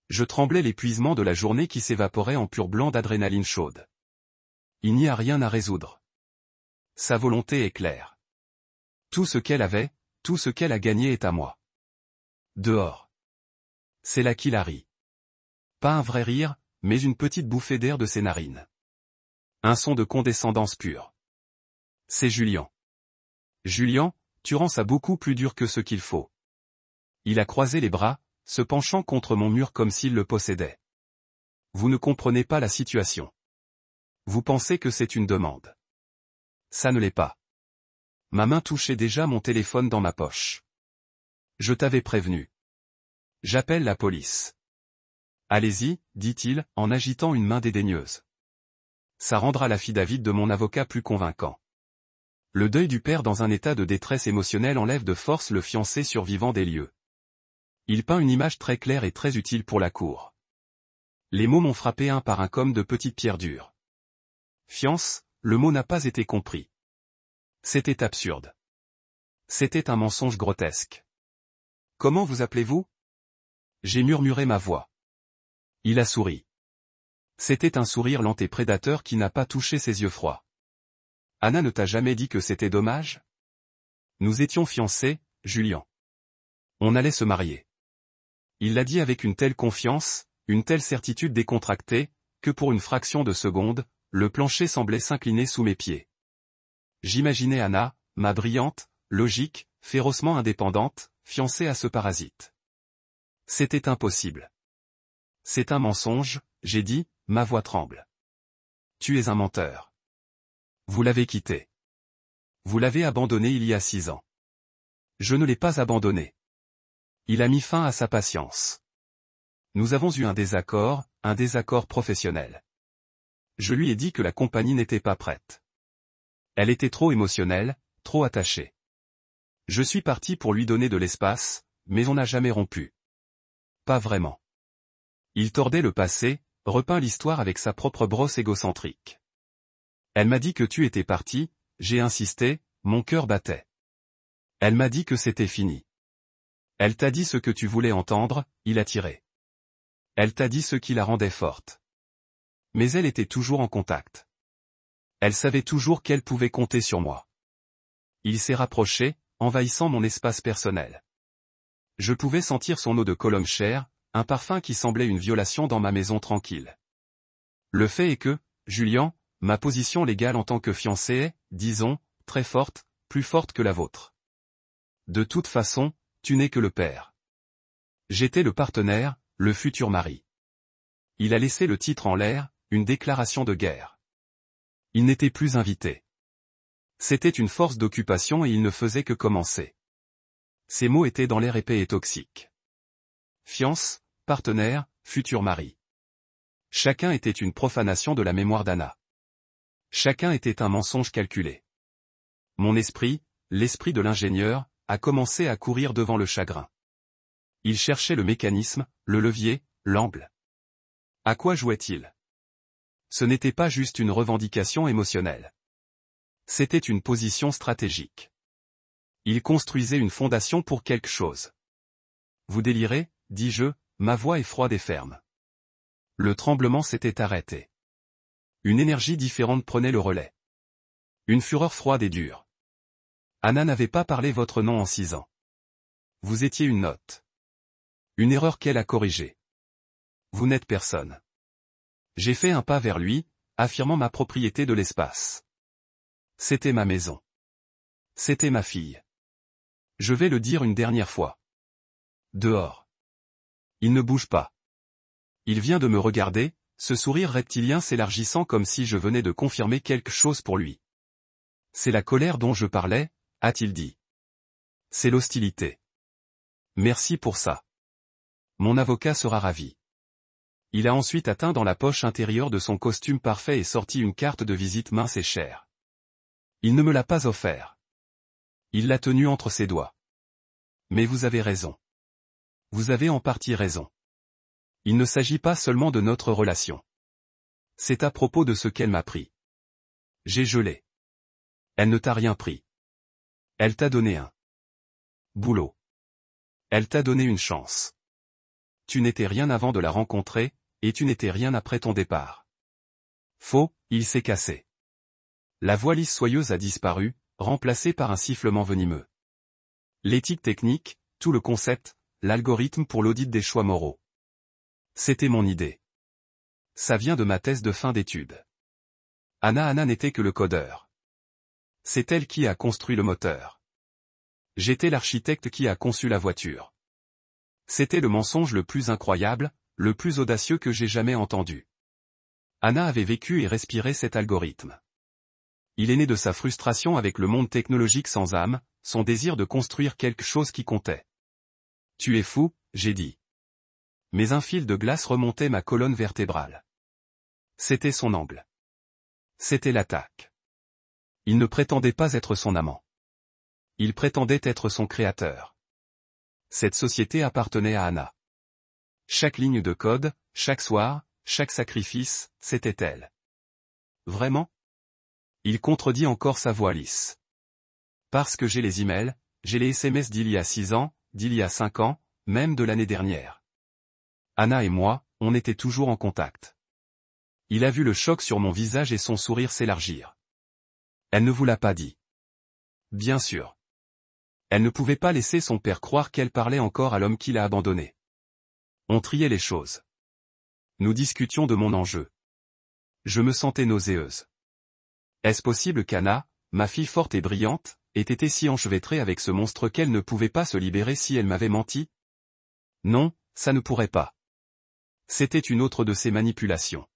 Je tremblais l'épuisement de la journée qui s'évaporait en pur blanc d'adrénaline chaude. Il n'y a rien à résoudre. Sa volonté est claire. Tout ce qu'elle avait, tout ce qu'elle a gagné est à moi. Dehors. C'est là qu'il a ri. Pas un vrai rire, mais une petite bouffée d'air de ses narines. Un son de condescendance pure. C'est Julien. Julien, tu rends ça beaucoup plus dur que ce qu'il faut. Il a croisé les bras, se penchant contre mon mur comme s'il le possédait. Vous ne comprenez pas la situation. Vous pensez que c'est une demande. Ça ne l'est pas. Ma main touchait déjà mon téléphone dans ma poche. Je t'avais prévenu. J'appelle la police. Allez-y, dit-il, en agitant une main dédaigneuse. Ça rendra l'affidavit de mon avocat plus convaincant. Le deuil du père dans un état de détresse émotionnelle enlève de force le fiancé survivant des lieux. Il peint une image très claire et très utile pour la cour. Les mots m'ont frappé un par un comme de petites pierres dures. Fiance, le mot n'a pas été compris. C'était absurde. C'était un mensonge grotesque. Comment vous appelez-vous? J'ai murmuré ma voix. Il a souri. C'était un sourire lent et prédateur qui n'a pas touché ses yeux froids. Anna ne t'a jamais dit que c'était dommage? Nous étions fiancés, Julien. On allait se marier. Il l'a dit avec une telle confiance, une telle certitude décontractée, que pour une fraction de seconde, le plancher semblait s'incliner sous mes pieds. J'imaginais Anna, ma brillante, logique, férocement indépendante, fiancée à ce parasite. C'était impossible. C'est un mensonge, j'ai dit, ma voix tremble. Tu es un menteur. Vous l'avez quitté. Vous l'avez abandonné il y a 6 ans. Je ne l'ai pas abandonné. Il a mis fin à sa patience. Nous avons eu un désaccord professionnel. Je lui ai dit que la compagnie n'était pas prête. Elle était trop émotionnelle, trop attachée. Je suis parti pour lui donner de l'espace, mais on n'a jamais rompu. Pas vraiment. Il tordait le passé, repeint l'histoire avec sa propre brosse égocentrique. Elle m'a dit que tu étais parti, j'ai insisté, mon cœur battait. Elle m'a dit que c'était fini. Elle t'a dit ce que tu voulais entendre, il a tiré. Elle t'a dit ce qui la rendait forte. Mais elle était toujours en contact. Elle savait toujours qu'elle pouvait compter sur moi. Il s'est rapproché, envahissant mon espace personnel. Je pouvais sentir son eau de colombe chère, un parfum qui semblait une violation dans ma maison tranquille. Le fait est que, Julien, ma position légale en tant que fiancé est, disons, très forte, plus forte que la vôtre. De toute façon, tu n'es que le père. J'étais le partenaire, le futur mari. Il a laissé le titre en l'air, une déclaration de guerre. Il n'était plus invité. C'était une force d'occupation et il ne faisait que commencer. Ces mots étaient dans l'air épais et toxique. Fiance, partenaire, futur mari. Chacun était une profanation de la mémoire d'Anna. Chacun était un mensonge calculé. Mon esprit, l'esprit de l'ingénieur, a commencé à courir devant le chagrin. Il cherchait le mécanisme, le levier, l'angle. À quoi jouait-il? Ce n'était pas juste une revendication émotionnelle. C'était une position stratégique. Il construisait une fondation pour quelque chose. Vous délirez, dis-je, ma voix est froide et ferme. Le tremblement s'était arrêté. Une énergie différente prenait le relais. Une fureur froide et dure. Anna n'avait pas parlé votre nom en 6 ans. Vous étiez une note. Une erreur qu'elle a corrigée. Vous n'êtes personne. J'ai fait un pas vers lui, affirmant ma propriété de l'espace. C'était ma maison. C'était ma fille. Je vais le dire une dernière fois. Dehors. Il ne bouge pas. Il vient de me regarder, ce sourire reptilien s'élargissant comme si je venais de confirmer quelque chose pour lui. C'est la colère dont je parlais, a-t-il dit. C'est l'hostilité. Merci pour ça. Mon avocat sera ravi. Il a ensuite atteint dans la poche intérieure de son costume parfait et sorti une carte de visite mince et chère. Il ne me l'a pas offert. Il l'a tenue entre ses doigts. Mais vous avez raison. Vous avez en partie raison. Il ne s'agit pas seulement de notre relation. C'est à propos de ce qu'elle m'a pris. J'ai gelé. Elle ne t'a rien pris. Elle t'a donné un boulot. Elle t'a donné une chance. Tu n'étais rien avant de la rencontrer, et tu n'étais rien après ton départ. Faux, il s'est cassé. La voix lisse soyeuse a disparu, remplacée par un sifflement venimeux. L'éthique technique, tout le concept, l'algorithme pour l'audit des choix moraux. C'était mon idée. Ça vient de ma thèse de fin d'études. Anna n'était que le codeur. C'est elle qui a construit le moteur. J'étais l'architecte qui a conçu la voiture. C'était le mensonge le plus incroyable, le plus audacieux que j'ai jamais entendu. Anna avait vécu et respiré cet algorithme. Il est né de sa frustration avec le monde technologique sans âme, son désir de construire quelque chose qui comptait. Tu es fou, j'ai dit. Mais un fil de glace remontait ma colonne vertébrale. C'était son angle. C'était l'attaque. Il ne prétendait pas être son amant. Il prétendait être son créateur. Cette société appartenait à Anna. Chaque ligne de code, chaque soir, chaque sacrifice, c'était elle. Vraiment? Il contredit encore sa voix lisse. Parce que j'ai les emails, j'ai les SMS d'il y a 6 ans, d'il y a 5 ans, même de l'année dernière. Anna et moi, on était toujours en contact. Il a vu le choc sur mon visage et son sourire s'élargir. Elle ne vous l'a pas dit. Bien sûr. Elle ne pouvait pas laisser son père croire qu'elle parlait encore à l'homme qui l'a abandonné. On triait les choses. Nous discutions de mon enjeu. Je me sentais nauséeuse. Est-ce possible qu'Anna, ma fille forte et brillante, ait été si enchevêtrée avec ce monstre qu'elle ne pouvait pas se libérer si elle m'avait menti? Non, ça ne pourrait pas. C'était une autre de ces manipulations.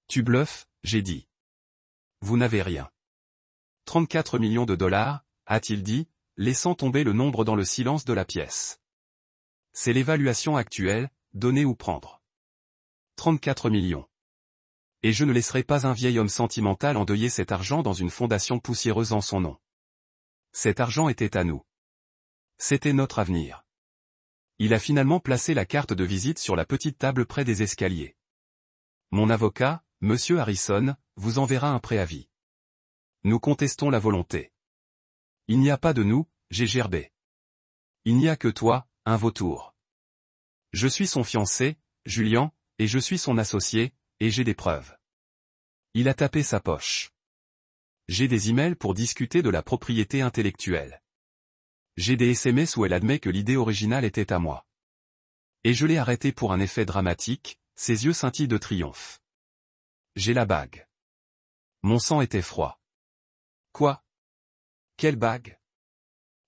Tu bluffes, j'ai dit. Vous n'avez rien. 34 millions de dollars, a-t-il dit, laissant tomber le nombre dans le silence de la pièce. C'est l'évaluation actuelle, donner ou prendre. 34 millions. Et je ne laisserai pas un vieil homme sentimental endeuiller cet argent dans une fondation poussiéreuse en son nom. Cet argent était à nous. C'était notre avenir. Il a finalement placé la carte de visite sur la petite table près des escaliers. Mon avocat, Monsieur Harrison, vous enverra un préavis. Nous contestons la volonté. Il n'y a pas de nous, j'ai gerbé. Il n'y a que toi, un vautour. Je suis son fiancé, Julian, et je suis son associé, et j'ai des preuves. Il a tapé sa poche. J'ai des emails pour discuter de la propriété intellectuelle. J'ai des SMS où elle admet que l'idée originale était à moi. Et je l'ai arrêtée pour un effet dramatique, ses yeux scintillent de triomphe. J'ai la bague. Mon sang était froid. Quoi? Quelle bague?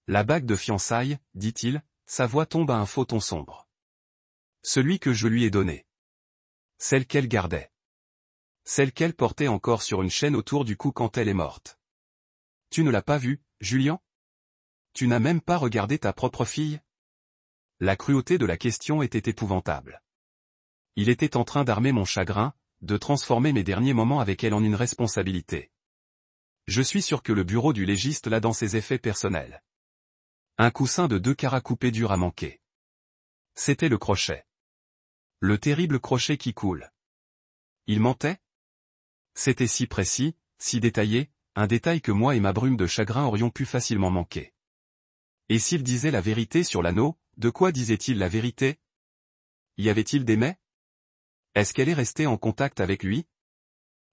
La bague de fiançailles, dit-il, sa voix tombe à un faux ton sombre. Celui que je lui ai donné. Celle qu'elle gardait. Celle qu'elle portait encore sur une chaîne autour du cou quand elle est morte. Tu ne l'as pas vue, Julian? Tu n'as même pas regardé ta propre fille? La cruauté de la question était épouvantable. Il était en train d'armer mon chagrin, de transformer mes derniers moments avec elle en une responsabilité. Je suis sûr que le bureau du légiste l'a dans ses effets personnels. Un coussin de 2 carats coupés dur à manquer. C'était le crochet. Le terrible crochet qui coule. Il mentait? C'était si précis, si détaillé, un détail que moi et ma brume de chagrin aurions pu facilement manquer. Et s'il disait la vérité sur l'anneau, de quoi disait-il la vérité? Y avait-il des mais? Est-ce qu'elle est restée en contact avec lui?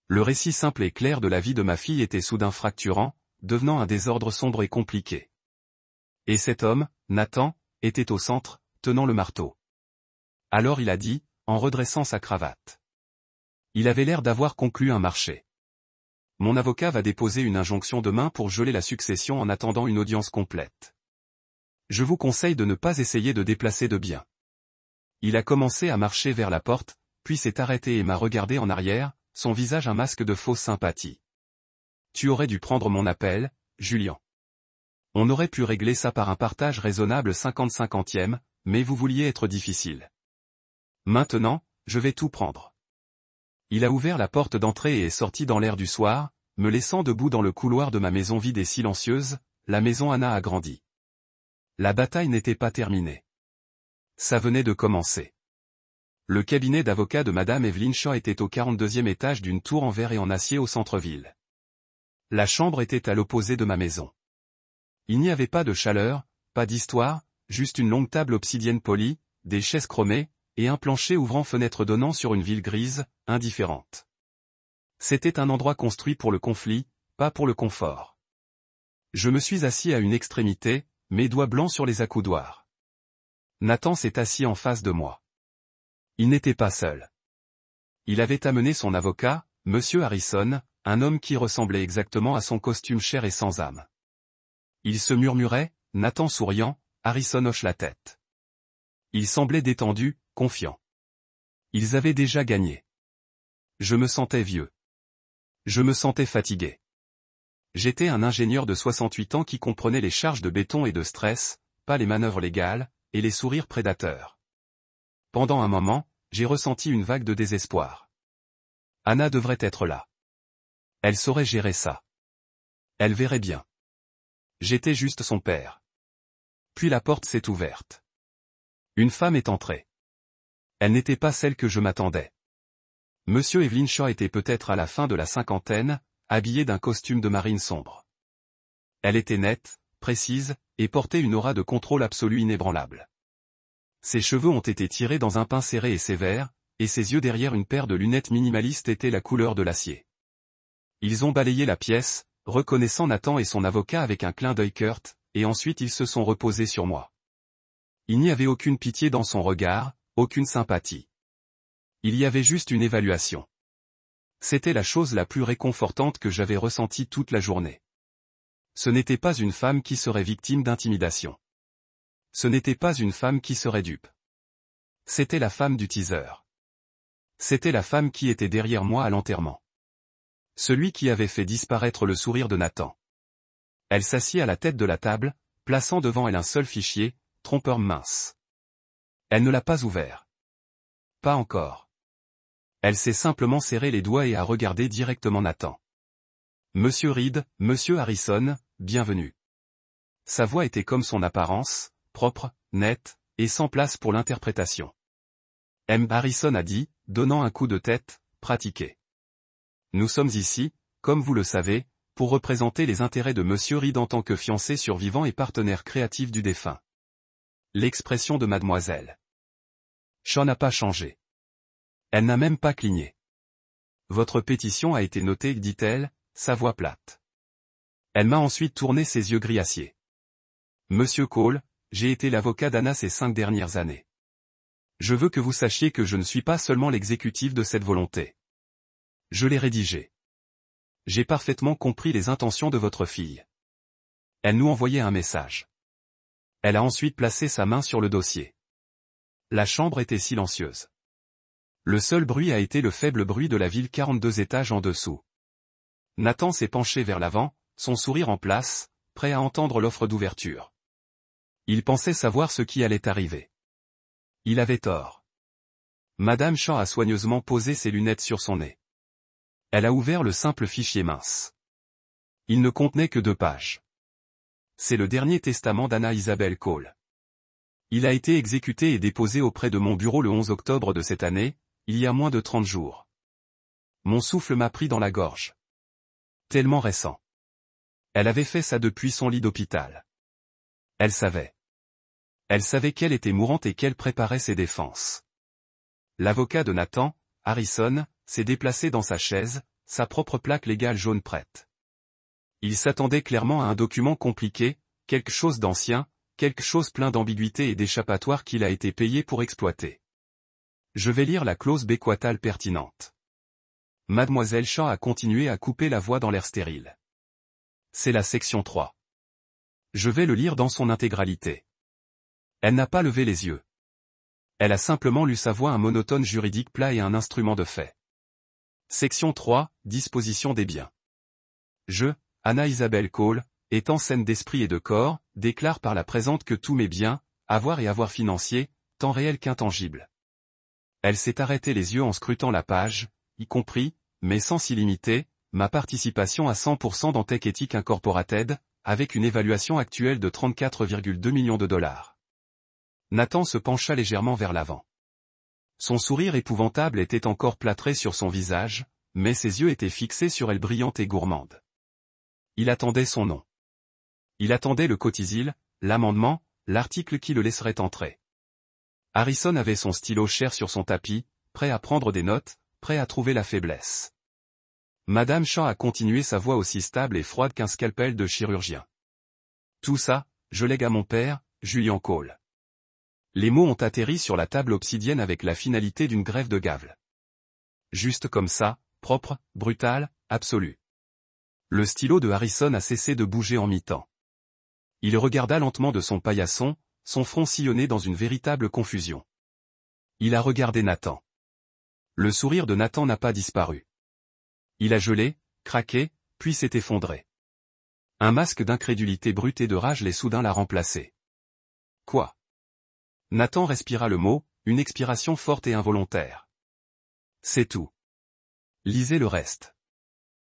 Le récit simple et clair de la vie de ma fille était soudain fracturant, devenant un désordre sombre et compliqué. Et cet homme, Nathan, était au centre, tenant le marteau. Alors il a dit, en redressant sa cravate. Il avait l'air d'avoir conclu un marché. Mon avocat va déposer une injonction demain pour geler la succession en attendant une audience complète. Je vous conseille de ne pas essayer de déplacer de biens. Il a commencé à marcher vers la porte, puis s'est arrêté et m'a regardé en arrière, son visage un masque de fausse sympathie. Tu aurais dû prendre mon appel, Julian. On aurait pu régler ça par un partage raisonnable 50-50e, mais vous vouliez être difficile. Maintenant, je vais tout prendre. Il a ouvert la porte d'entrée et est sorti dans l'air du soir, me laissant debout dans le couloir de ma maison vide et silencieuse. La maison Anna a grandi. La bataille n'était pas terminée. Ça venait de commencer. Le cabinet d'avocat de Madame Evelyn Shaw était au 42e étage d'une tour en verre et en acier au centre-ville. La chambre était à l'opposé de ma maison. Il n'y avait pas de chaleur, pas d'histoire, juste une longue table obsidienne polie, des chaises chromées, et un plancher ouvrant fenêtre donnant sur une ville grise, indifférente. C'était un endroit construit pour le conflit, pas pour le confort. Je me suis assis à une extrémité, mes doigts blancs sur les accoudoirs. Nathan s'est assis en face de moi. Il n'était pas seul. Il avait amené son avocat, Monsieur Harrison, un homme qui ressemblait exactement à son costume cher et sans âme. Il se murmurait, Nathan souriant, Harrison hoche la tête. Il semblait détendu, confiant. Ils avaient déjà gagné. Je me sentais vieux. Je me sentais fatigué. J'étais un ingénieur de 68 ans qui comprenait les charges de béton et de stress, pas les manœuvres légales, et les sourires prédateurs. Pendant un moment, j'ai ressenti une vague de désespoir. Anna devrait être là. Elle saurait gérer ça. Elle verrait bien. J'étais juste son père. Puis la porte s'est ouverte. Une femme est entrée. Elle n'était pas celle que je m'attendais. Monsieur Evelyn Shaw était peut-être à la fin de la cinquantaine, habillée d'un costume de marine sombre. Elle était nette, précise, et portait une aura de contrôle absolu inébranlable. Ses cheveux ont été tirés dans un pin serré et sévère, et ses yeux derrière une paire de lunettes minimalistes étaient la couleur de l'acier. Ils ont balayé la pièce, reconnaissant Nathan et son avocat avec un clin d'œil curt, et ensuite ils se sont reposés sur moi. Il n'y avait aucune pitié dans son regard, aucune sympathie. Il y avait juste une évaluation. C'était la chose la plus réconfortante que j'avais ressentie toute la journée. Ce n'était pas une femme qui serait victime d'intimidation. Ce n'était pas une femme qui serait dupe. C'était la femme du teaser. C'était la femme qui était derrière moi à l'enterrement. Celui qui avait fait disparaître le sourire de Nathan. Elle s'assit à la tête de la table, plaçant devant elle un seul fichier, trompeur mince. Elle ne l'a pas ouvert. Pas encore. Elle s'est simplement serré les doigts et a regardé directement Nathan. Monsieur Reed, Monsieur Harrison, bienvenue. Sa voix était comme son apparence, propre, nette, et sans place pour l'interprétation. M. Harrison a dit, donnant un coup de tête, pratiquez. Nous sommes ici, comme vous le savez, pour représenter les intérêts de Monsieur Reed en tant que fiancé survivant et partenaire créatif du défunt. L'expression de Mademoiselle Shaw n'a pas changé. Elle n'a même pas cligné. Votre pétition a été notée, dit-elle, sa voix plate. Elle m'a ensuite tourné ses yeux gris acier. Monsieur Cole, j'ai été l'avocat d'Anna ces 5 dernières années. Je veux que vous sachiez que je ne suis pas seulement l'exécutif de cette volonté. Je l'ai rédigée. J'ai parfaitement compris les intentions de votre fille. Elle nous envoyait un message. Elle a ensuite placé sa main sur le dossier. La chambre était silencieuse. Le seul bruit a été le faible bruit de la ville 42 étages en dessous. Nathan s'est penché vers l'avant, son sourire en place, prêt à entendre l'offre d'ouverture. Il pensait savoir ce qui allait arriver. Il avait tort. Madame Shaw a soigneusement posé ses lunettes sur son nez. Elle a ouvert le simple fichier mince. Il ne contenait que 2 pages. C'est le dernier testament d'Anna Isabel Cole. Il a été exécuté et déposé auprès de mon bureau le 11 octobre de cette année, il y a moins de 30 jours. Mon souffle m'a pris dans la gorge. Tellement récent. Elle avait fait ça depuis son lit d'hôpital. Elle savait. Elle savait qu'elle était mourante et qu'elle préparait ses défenses. L'avocat de Nathan, Harrison, s'est déplacé dans sa chaise, sa propre plaque légale jaune prête. Il s'attendait clairement à un document compliqué, quelque chose d'ancien, quelque chose plein d'ambiguïté et d'échappatoire qu'il a été payé pour exploiter. Je vais lire la clause béquatale pertinente. Mademoiselle Shaw a continué à couper la voix dans l'air stérile. C'est la section 3. Je vais le lire dans son intégralité. Elle n'a pas levé les yeux. Elle a simplement lu sa voix, un monotone juridique plat et un instrument de fait. Section 3, disposition des biens. Je, Anna Isabelle Cole, étant saine d'esprit et de corps, déclare par la présente que tous mes biens, avoirs et avoirs financiers, tant réels qu'intangibles. Elle s'est arrêtée les yeux en scrutant la page, y compris, mais sans illimité, ma participation à 100% dans Tech Ethic Incorporated, avec une évaluation actuelle de 34,2 millions de dollars. Nathan se pencha légèrement vers l'avant. Son sourire épouvantable était encore plâtré sur son visage, mais ses yeux étaient fixés sur elle brillante et gourmande. Il attendait son nom. Il attendait le codicille, l'amendement, l'article qui le laisserait entrer. Harrison avait son stylo cher sur son tapis, prêt à prendre des notes, prêt à trouver la faiblesse. Madame Shaw a continué, sa voix aussi stable et froide qu'un scalpel de chirurgien. Tout ça, je lègue à mon père, Julian Cole. Les mots ont atterri sur la table obsidienne avec la finalité d'une grève de gavle. Juste comme ça, propre, brutal, absolu. Le stylo de Harrison a cessé de bouger en mi-temps. Il regarda lentement de son paillasson, son front sillonné dans une véritable confusion. Il a regardé Nathan. Le sourire de Nathan n'a pas disparu. Il a gelé, craqué, puis s'est effondré. Un masque d'incrédulité brute et de rage l'est soudain l'a remplacé. Quoi? Nathan respira le mot, une expiration forte et involontaire. C'est tout. Lisez le reste.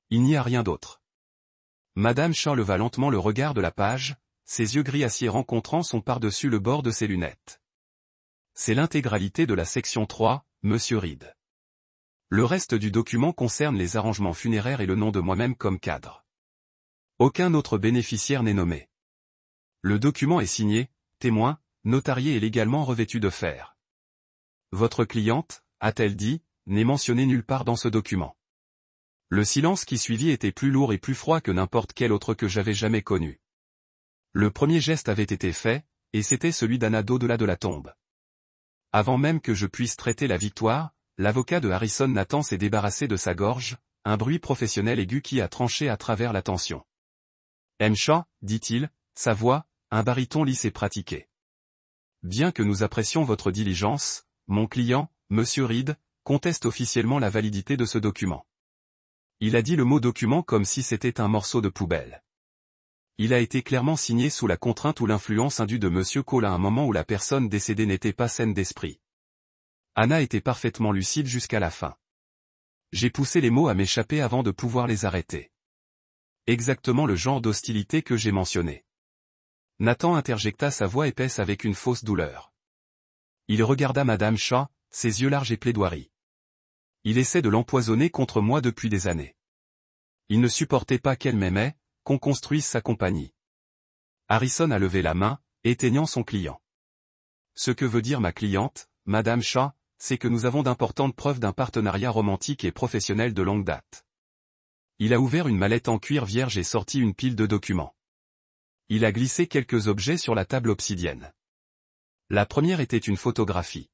Il n'y a rien d'autre. Madame Shaw leva lentement le regard de la page, ses yeux gris acier rencontrant son par-dessus le bord de ses lunettes. C'est l'intégralité de la section 3, Monsieur Reed. Le reste du document concerne les arrangements funéraires et le nom de moi-même comme cadre. Aucun autre bénéficiaire n'est nommé. Le document est signé, témoin, notarié et légalement revêtu de fer. Votre cliente, a-t-elle dit, n'est mentionnée nulle part dans ce document. Le silence qui suivit était plus lourd et plus froid que n'importe quel autre que j'avais jamais connu. Le premier geste avait été fait, et c'était celui d'Anna d'au-delà de la tombe. Avant même que je puisse traiter la victoire, l'avocat de Harrison Nathan s'est débarrassé de sa gorge, un bruit professionnel aigu qui a tranché à travers la tension. M. Shaw, dit-il, sa voix, un baryton lisse et pratiqué. Bien que nous apprécions votre diligence, mon client, Monsieur Reed, conteste officiellement la validité de ce document. Il a dit le mot document comme si c'était un morceau de poubelle. Il a été clairement signé sous la contrainte ou l'influence indue de Monsieur Cole à un moment où la personne décédée n'était pas saine d'esprit. Anna était parfaitement lucide jusqu'à la fin. J'ai poussé les mots à m'échapper avant de pouvoir les arrêter. Exactement le genre d'hostilité que j'ai mentionné. Nathan interjecta sa voix épaisse avec une fausse douleur. Il regarda Madame Shaw, ses yeux larges et plaidoiries. Il essaie de l'empoisonner contre moi depuis des années. Il ne supportait pas qu'elle m'aimait, qu'on construise sa compagnie. Harrison a levé la main, éteignant son client. Ce que veut dire ma cliente, Madame Shaw, c'est que nous avons d'importantes preuves d'un partenariat romantique et professionnel de longue date. Il a ouvert une mallette en cuir vierge et sorti une pile de documents. Il a glissé quelques objets sur la table obsidienne. La première était une photographie.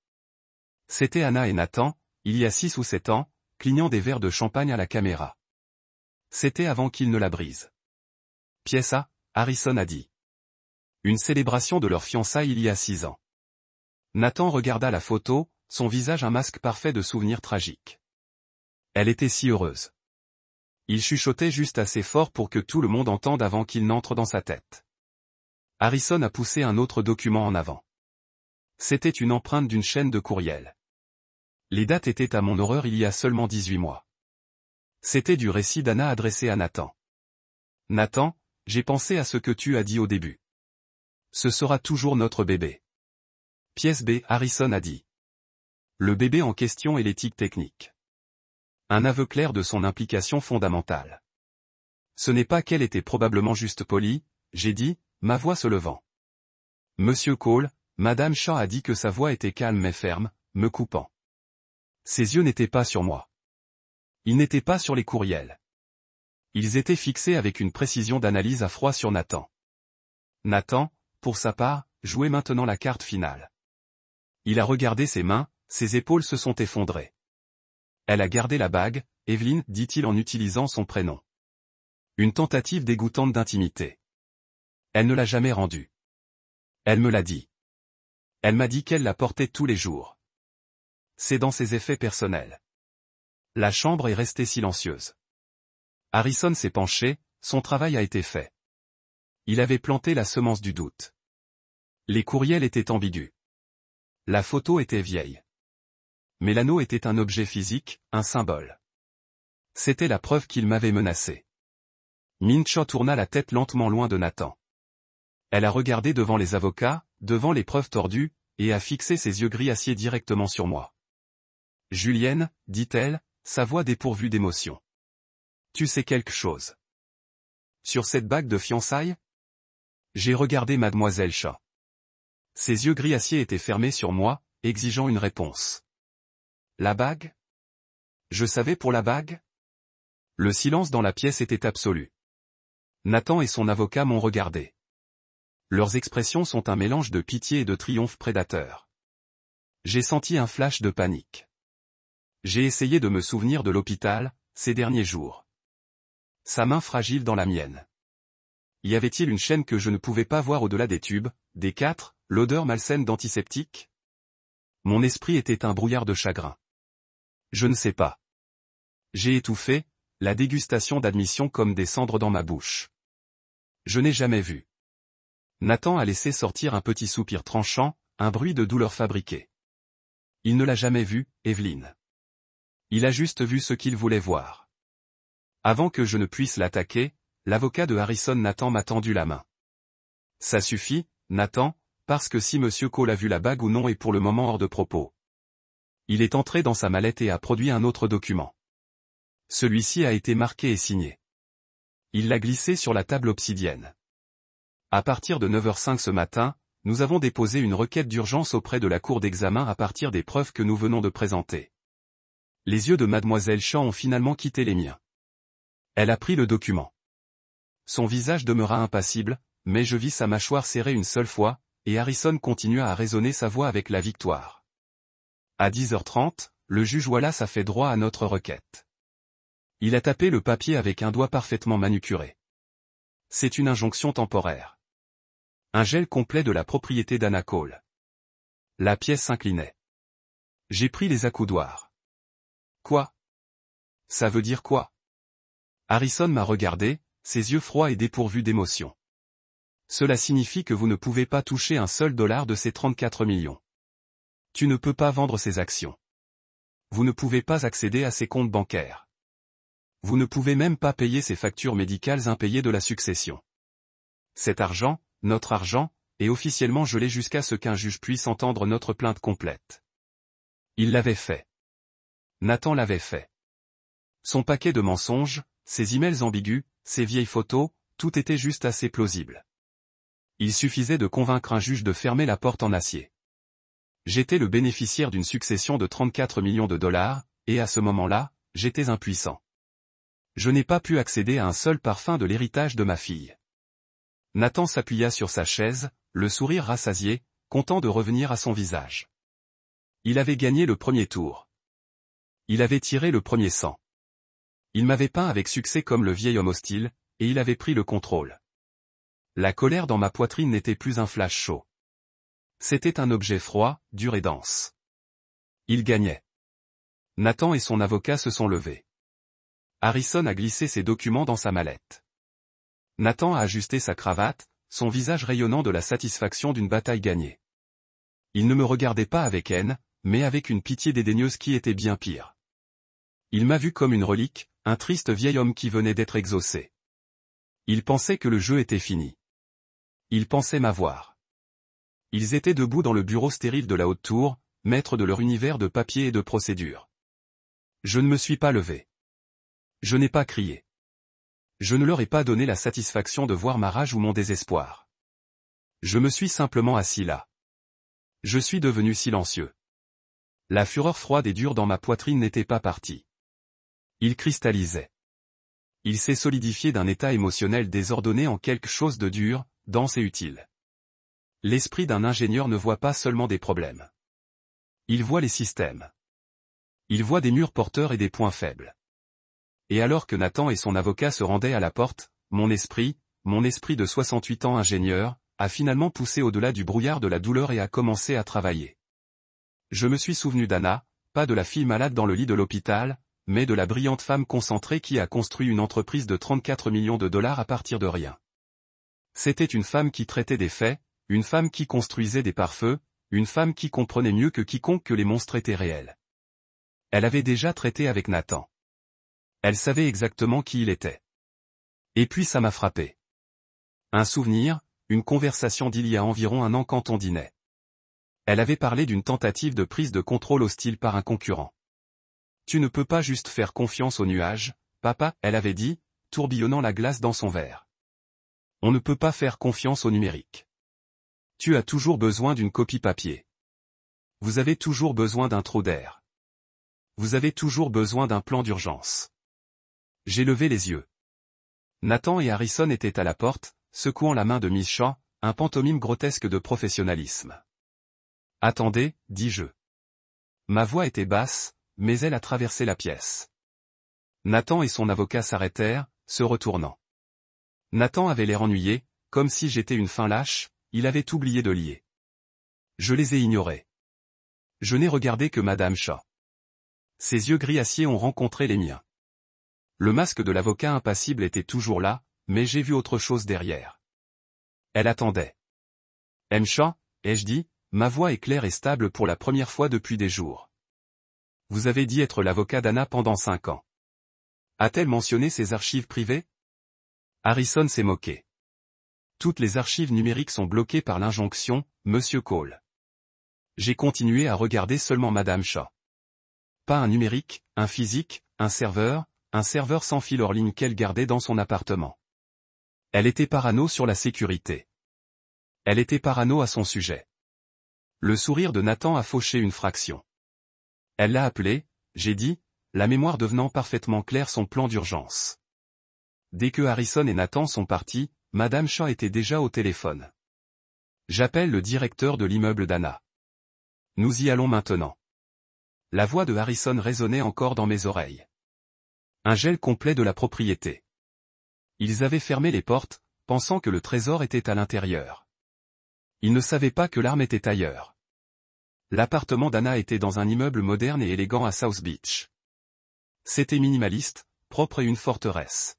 C'était Anna et Nathan, il y a 6 ou 7 ans, clignant des verres de champagne à la caméra. C'était avant qu'ils ne la brisent. Pièce A, Harrison a dit. Une célébration de leur fiançailles il y a 6 ans. Nathan regarda la photo, son visage un masque parfait de souvenirs tragiques. Elle était si heureuse. Il chuchotait juste assez fort pour que tout le monde entende avant qu'il n'entre dans sa tête. Harrison a poussé un autre document en avant. C'était une empreinte d'une chaîne de courriel. Les dates étaient à mon horreur il y a seulement 18 mois. C'était du récit d'Anna adressé à Nathan. Nathan, j'ai pensé à ce que tu as dit au début. Ce sera toujours notre bébé. Pièce B, Harrison a dit. Le bébé en question est l'éthique technique. Un aveu clair de son implication fondamentale. Ce n'est pas qu'elle était probablement juste polie, j'ai dit, ma voix se levant. Monsieur Cole, Madame Shaw a dit que sa voix était calme mais ferme, me coupant. Ses yeux n'étaient pas sur moi. Ils n'étaient pas sur les courriels. Ils étaient fixés avec une précision d'analyse à froid sur Nathan. Nathan, pour sa part, jouait maintenant la carte finale. Il a regardé ses mains, ses épaules se sont effondrées. Elle a gardé la bague, Evelyne, dit-il en utilisant son prénom. Une tentative dégoûtante d'intimité. Elle ne l'a jamais rendue. Elle me l'a dit. Elle m'a dit qu'elle la portait tous les jours. C'est dans ses effets personnels. La chambre est restée silencieuse. Harrison s'est penché, son travail a été fait. Il avait planté la semence du doute. Les courriels étaient ambigus. La photo était vieille. Mais l'anneau était un objet physique, un symbole. C'était la preuve qu'il m'avait menacé. Min-Cho tourna la tête lentement loin de Nathan. Elle a regardé devant les avocats, devant les preuves tordues, et a fixé ses yeux gris acier directement sur moi. « Julienne, dit-elle, sa voix dépourvue d'émotion. Tu sais quelque chose. Sur cette bague de fiançailles ? J'ai regardé Mademoiselle Shaw. Ses yeux gris acier étaient fermés sur moi, exigeant une réponse. La bague ? Je savais pour la bague ? Le silence dans la pièce était absolu. Nathan et son avocat m'ont regardé. Leurs expressions sont un mélange de pitié et de triomphe prédateur. J'ai senti un flash de panique. J'ai essayé de me souvenir de l'hôpital, ces derniers jours. Sa main fragile dans la mienne. Y avait-il une chaîne que je ne pouvais pas voir au-delà des tubes, des 4, l'odeur malsaine d'antiseptique ? Mon esprit était un brouillard de chagrin. Je ne sais pas. J'ai étouffé, la dégustation d'admission comme des cendres dans ma bouche. Je n'ai jamais vu. Nathan a laissé sortir un petit soupir tranchant, un bruit de douleur fabriqué. Il ne l'a jamais vu, Evelyne. Il a juste vu ce qu'il voulait voir. Avant que je ne puisse l'attaquer, l'avocat de Harrison Nathan m'a tendu la main. Ça suffit, Nathan, parce que si Monsieur Cole a vu la bague ou non est pour le moment hors de propos. Il est entré dans sa mallette et a produit un autre document. Celui-ci a été marqué et signé. Il l'a glissé sur la table obsidienne. À partir de 9h05 ce matin, nous avons déposé une requête d'urgence auprès de la cour d'examen à partir des preuves que nous venons de présenter. Les yeux de Mademoiselle Shaw ont finalement quitté les miens. Elle a pris le document. Son visage demeura impassible, mais je vis sa mâchoire serrée une seule fois, et Harrison continua à résonner sa voix avec la victoire. À 10h30, le juge Wallace a fait droit à notre requête. Il a tapé le papier avec un doigt parfaitement manucuré. C'est une injonction temporaire. Un gel complet de la propriété d'Anna Cole. La pièce s'inclinait. J'ai pris les accoudoirs. Quoi ? Ça veut dire quoi ? Harrison m'a regardé, ses yeux froids et dépourvus d'émotion. Cela signifie que vous ne pouvez pas toucher un seul dollar de ces 34 millions. Tu ne peux pas vendre ces actions. Vous ne pouvez pas accéder à ces comptes bancaires. Vous ne pouvez même pas payer ces factures médicales impayées de la succession. Cet argent, notre argent, est officiellement gelé jusqu'à ce qu'un juge puisse entendre notre plainte complète. Il l'avait fait. Nathan l'avait fait. Son paquet de mensonges, ses emails ambigus, ses vieilles photos, tout était juste assez plausible. Il suffisait de convaincre un juge de fermer la porte en acier. J'étais le bénéficiaire d'une succession de 34 millions de dollars, et à ce moment-là, j'étais impuissant. Je n'ai pas pu accéder à un seul parfum de l'héritage de ma fille. Nathan s'appuya sur sa chaise, le sourire rassasié, content de revenir à son visage. Il avait gagné le premier tour. Il avait tiré le premier sang. Il m'avait peint avec succès comme le vieil homme hostile, et il avait pris le contrôle. La colère dans ma poitrine n'était plus un flash chaud. C'était un objet froid, dur et dense. Il gagnait. Nathan et son avocat se sont levés. Harrison a glissé ses documents dans sa mallette. Nathan a ajusté sa cravate, son visage rayonnant de la satisfaction d'une bataille gagnée. Il ne me regardait pas avec haine, mais avec une pitié dédaigneuse qui était bien pire. Il m'a vu comme une relique, un triste vieil homme qui venait d'être exaucé. Il pensait que le jeu était fini. Il pensait m'avoir. Ils étaient debout dans le bureau stérile de la haute tour, maîtres de leur univers de papier et de procédure. Je ne me suis pas levé. Je n'ai pas crié. Je ne leur ai pas donné la satisfaction de voir ma rage ou mon désespoir. Je me suis simplement assis là. Je suis devenu silencieux. La fureur froide et dure dans ma poitrine n'était pas partie. Il cristallisait. Il s'est solidifié d'un état émotionnel désordonné en quelque chose de dur, dense et utile. L'esprit d'un ingénieur ne voit pas seulement des problèmes. Il voit les systèmes. Il voit des murs porteurs et des points faibles. Et alors que Nathan et son avocat se rendaient à la porte, mon esprit de 68 ans ingénieur, a finalement poussé au-delà du brouillard de la douleur et a commencé à travailler. Je me suis souvenu d'Anna, pas de la fille malade dans le lit de l'hôpital, mais de la brillante femme concentrée qui a construit une entreprise de 34 millions de dollars à partir de rien. C'était une femme qui traitait des faits, une femme qui construisait des pare-feux, une femme qui comprenait mieux que quiconque que les monstres étaient réels. Elle avait déjà traité avec Nathan. Elle savait exactement qui il était. Et puis ça m'a frappé. Un souvenir, une conversation d'il y a environ un an quand on dînait. Elle avait parlé d'une tentative de prise de contrôle hostile par un concurrent. Tu ne peux pas juste faire confiance aux nuages, papa, elle avait dit, tourbillonnant la glace dans son verre. On ne peut pas faire confiance au numérique. Tu as toujours besoin d'une copie papier. Vous avez toujours besoin d'un trou d'air. Vous avez toujours besoin d'un plan d'urgence. J'ai levé les yeux. Nathan et Harrison étaient à la porte, secouant la main de Miss Shaw, un pantomime grotesque de professionnalisme. Attendez, dis-je. Ma voix était basse, mais elle a traversé la pièce. Nathan et son avocat s'arrêtèrent, se retournant. Nathan avait l'air ennuyé, comme si j'étais une fin lâche, il avait oublié de lier. Je les ai ignorés. Je n'ai regardé que Madame Shaw. Ses yeux gris acier ont rencontré les miens. Le masque de l'avocat impassible était toujours là, mais j'ai vu autre chose derrière. Elle attendait. M. Shaw, ai-je dit, ma voix est claire et stable pour la première fois depuis des jours. Vous avez dit être l'avocat d'Anna pendant 5 ans. A-t-elle mentionné ses archives privées? Harrison s'est moqué. Toutes les archives numériques sont bloquées par l'injonction, Monsieur Cole. J'ai continué à regarder seulement Madame Shaw. Pas un numérique, un physique, un serveur sans fil hors ligne qu'elle gardait dans son appartement. Elle était parano sur la sécurité. Elle était parano à son sujet. Le sourire de Nathan a fauché une fraction. Elle l'a appelé, j'ai dit, la mémoire devenant parfaitement claire son plan d'urgence. Dès que Harrison et Nathan sont partis, Madame Shaw était déjà au téléphone. J'appelle le directeur de l'immeuble d'Anna. Nous y allons maintenant. La voix de Harrison résonnait encore dans mes oreilles. Un gel complet de la propriété. Ils avaient fermé les portes, pensant que le trésor était à l'intérieur. Ils ne savaient pas que l'arme était ailleurs. L'appartement d'Anna était dans un immeuble moderne et élégant à South Beach. C'était minimaliste, propre et une forteresse.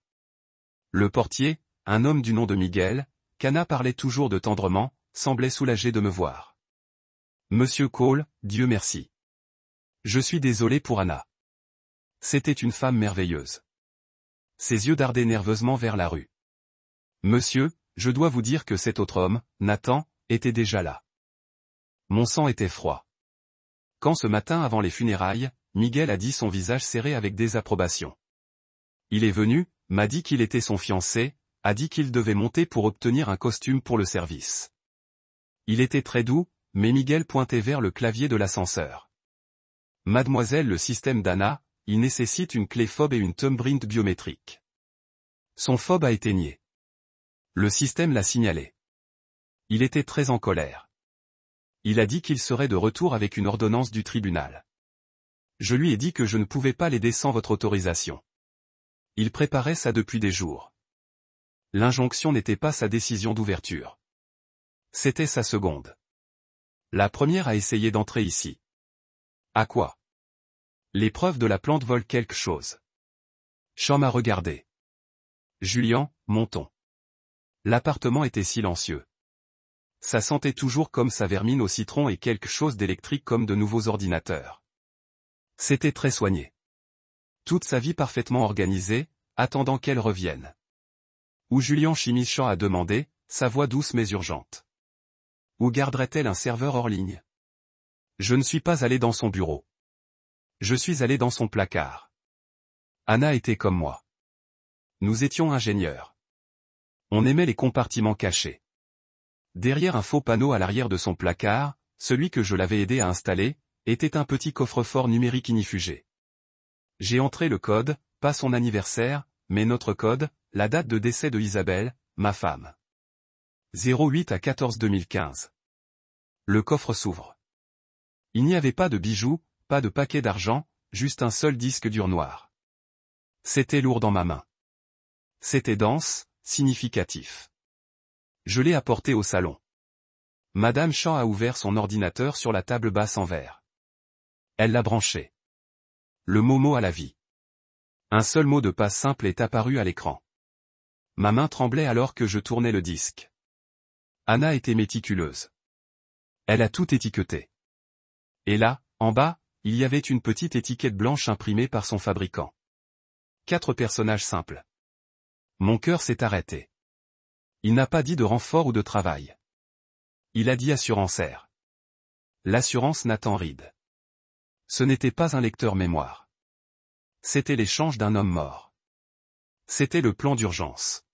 Le portier, un homme du nom de Miguel, qu'Anna parlait toujours de tendrement, semblait soulagé de me voir. Monsieur Cole, Dieu merci. Je suis désolé pour Anna. C'était une femme merveilleuse. Ses yeux dardaient nerveusement vers la rue. Monsieur, je dois vous dire que cet autre homme, Nathan, était déjà là. Mon sang était froid. Quand ce matin avant les funérailles, Miguel a dit son visage serré avec désapprobation. Il est venu, m'a dit qu'il était son fiancé, a dit qu'il devait monter pour obtenir un costume pour le service. Il était très doux, mais Miguel pointait vers le clavier de l'ascenseur. Mademoiselle, le système d'Anna, il nécessite une clé fob et une thumbprint biométrique. Son fob a été nié. Le système l'a signalé. Il était très en colère. Il a dit qu'il serait de retour avec une ordonnance du tribunal. Je lui ai dit que je ne pouvais pas l'aider sans votre autorisation. Il préparait ça depuis des jours. L'injonction n'était pas sa décision d'ouverture. C'était sa seconde. La première a essayé d'entrer ici. À quoi? Les preuves de la plante volent quelque chose. Shaw m'a regardé. Julian, montons. L'appartement était silencieux. Ça sentait toujours comme sa vermine au citron et quelque chose d'électrique comme de nouveaux ordinateurs. C'était très soigné. Toute sa vie parfaitement organisée, attendant qu'elle revienne. Où Julian Chimichan a demandé, sa voix douce mais urgente. Où garderait-elle un serveur hors ligne? Je ne suis pas allé dans son bureau. Je suis allé dans son placard. Anna était comme moi. Nous étions ingénieurs. On aimait les compartiments cachés. Derrière un faux panneau à l'arrière de son placard, celui que je l'avais aidé à installer, était un petit coffre-fort numérique ignifugé. J'ai entré le code, pas son anniversaire, mais notre code, la date de décès de Isabelle, ma femme. 08 à 14 2015. Le coffre s'ouvre. Il n'y avait pas de bijoux, pas de paquet d'argent, juste un seul disque dur noir. C'était lourd dans ma main. C'était dense, significatif. Je l'ai apporté au salon. Madame Shaw a ouvert son ordinateur sur la table basse en verre. Elle l'a branché. Le mot à la vie. Un seul mot de passe simple est apparu à l'écran. Ma main tremblait alors que je tournais le disque. Anna était méticuleuse. Elle a tout étiqueté. Et là, en bas, il y avait une petite étiquette blanche imprimée par son fabricant. 4 personnages simples. Mon cœur s'est arrêté. Il n'a pas dit de renfort ou de travail. Il a dit assurancière. L'assurance Nathan Reed. Ce n'était pas un lecteur mémoire. C'était l'échange d'un homme mort. C'était le plan d'urgence.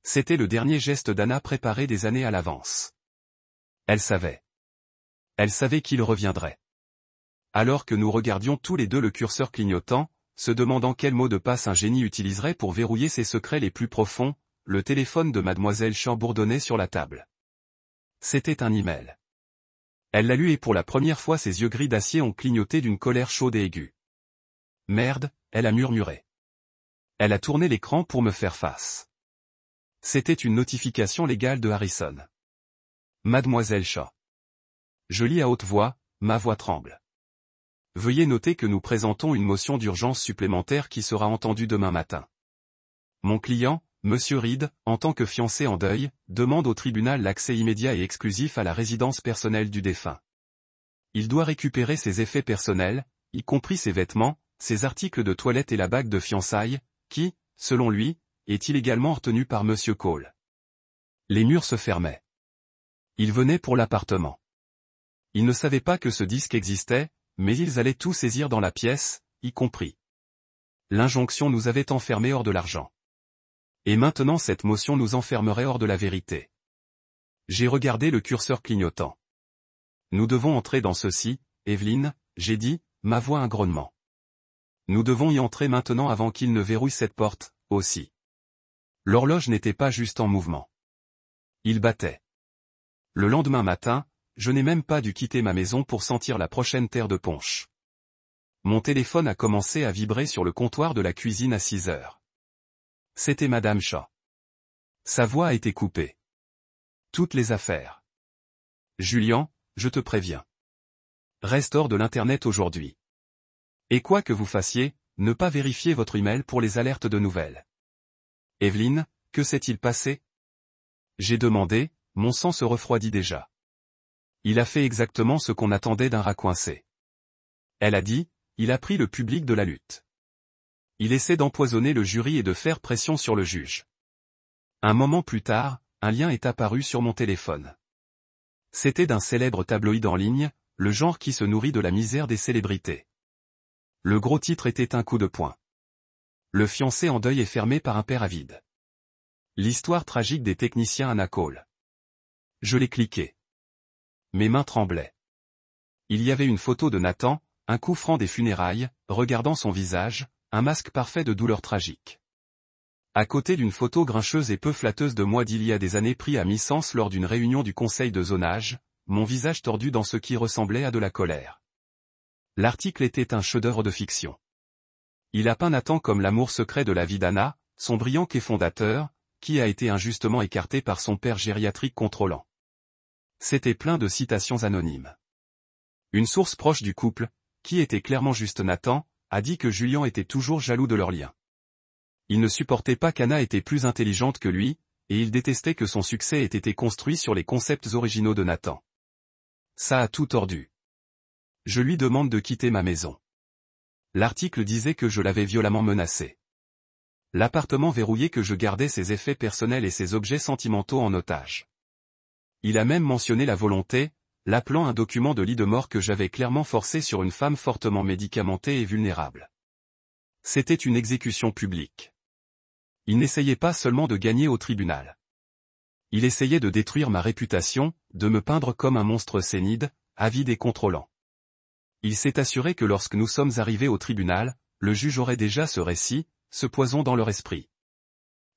C'était le dernier geste d'Anna préparé des années à l'avance. Elle savait. Elle savait qu'il reviendrait. Alors que nous regardions tous les deux le curseur clignotant, se demandant quel mot de passe un génie utiliserait pour verrouiller ses secrets les plus profonds, le téléphone de Mademoiselle Shaw bourdonnait sur la table. C'était un email. Elle l'a lu et pour la première fois ses yeux gris d'acier ont clignoté d'une colère chaude et aiguë. Merde, elle a murmuré. Elle a tourné l'écran pour me faire face. C'était une notification légale de Harrison. Mademoiselle Shaw. Je lis à haute voix, ma voix tremble. Veuillez noter que nous présentons une motion d'urgence supplémentaire qui sera entendue demain matin. Mon client, Monsieur Reed, en tant que fiancé en deuil, demande au tribunal l'accès immédiat et exclusif à la résidence personnelle du défunt. Il doit récupérer ses effets personnels, y compris ses vêtements, ses articles de toilette et la bague de fiançailles, qui, selon lui, est illégalement retenue par Monsieur Cole. Les murs se fermaient. Il venait pour l'appartement. Il ne savait pas que ce disque existait, mais ils allaient tout saisir dans la pièce, y compris. L'injonction nous avait enfermés hors de l'argent. Et maintenant cette motion nous enfermerait hors de la vérité. J'ai regardé le curseur clignotant. Nous devons entrer dans ceci, Evelyne, j'ai dit, ma voix un grognement. Nous devons y entrer maintenant avant qu'il ne verrouille cette porte, aussi. L'horloge n'était pas juste en mouvement. Il battait. Le lendemain matin, je n'ai même pas dû quitter ma maison pour sentir la prochaine terre de punch. Mon téléphone a commencé à vibrer sur le comptoir de la cuisine à 6 heures. C'était Madame Shaw. Sa voix a été coupée. Toutes les affaires. Julian, je te préviens. Reste hors de l'Internet aujourd'hui. Et quoi que vous fassiez, ne pas vérifier votre email pour les alertes de nouvelles. Evelyne, que s'est-il passé? J'ai demandé, mon sang se refroidit déjà. Il a fait exactement ce qu'on attendait d'un rat coincé. Elle a dit, il a pris le public de la lutte. Il essaie d'empoisonner le jury et de faire pression sur le juge. Un moment plus tard, un lien est apparu sur mon téléphone. C'était d'un célèbre tabloïd en ligne, le genre qui se nourrit de la misère des célébrités. Le gros titre était un coup de poing. Le fiancé en deuil est fermé par un père avide. L'histoire tragique des techniciens Anna Cole. Je l'ai cliqué. Mes mains tremblaient. Il y avait une photo de Nathan, un coup franc des funérailles, regardant son visage, un masque parfait de douleur tragique. À côté d'une photo grincheuse et peu flatteuse de moi d'il y a des années pris à mi-sens lors d'une réunion du conseil de zonage, mon visage tordu dans ce qui ressemblait à de la colère. L'article était un chef-d'œuvre de fiction. Il a peint Nathan comme l'amour secret de la vie d'Anna, son brillant quai fondateur, qui a été injustement écarté par son père gériatrique contrôlant. C'était plein de citations anonymes. Une source proche du couple, qui était clairement juste Nathan, a dit que Julian était toujours jaloux de leur lien. Il ne supportait pas qu'Anna était plus intelligente que lui, et il détestait que son succès ait été construit sur les concepts originaux de Nathan. Ça a tout tordu. Je lui demande de quitter ma maison. L'article disait que je l'avais violemment menacé. L'appartement verrouillé que je gardais ses effets personnels et ses objets sentimentaux en otage. Il a même mentionné la volonté, l'appelant un document de lit de mort que j'avais clairement forcé sur une femme fortement médicamentée et vulnérable. C'était une exécution publique. Il n'essayait pas seulement de gagner au tribunal. Il essayait de détruire ma réputation, de me peindre comme un monstre sénile, avide et contrôlant. Il s'est assuré que lorsque nous sommes arrivés au tribunal, le juge aurait déjà ce récit, ce poison dans leur esprit.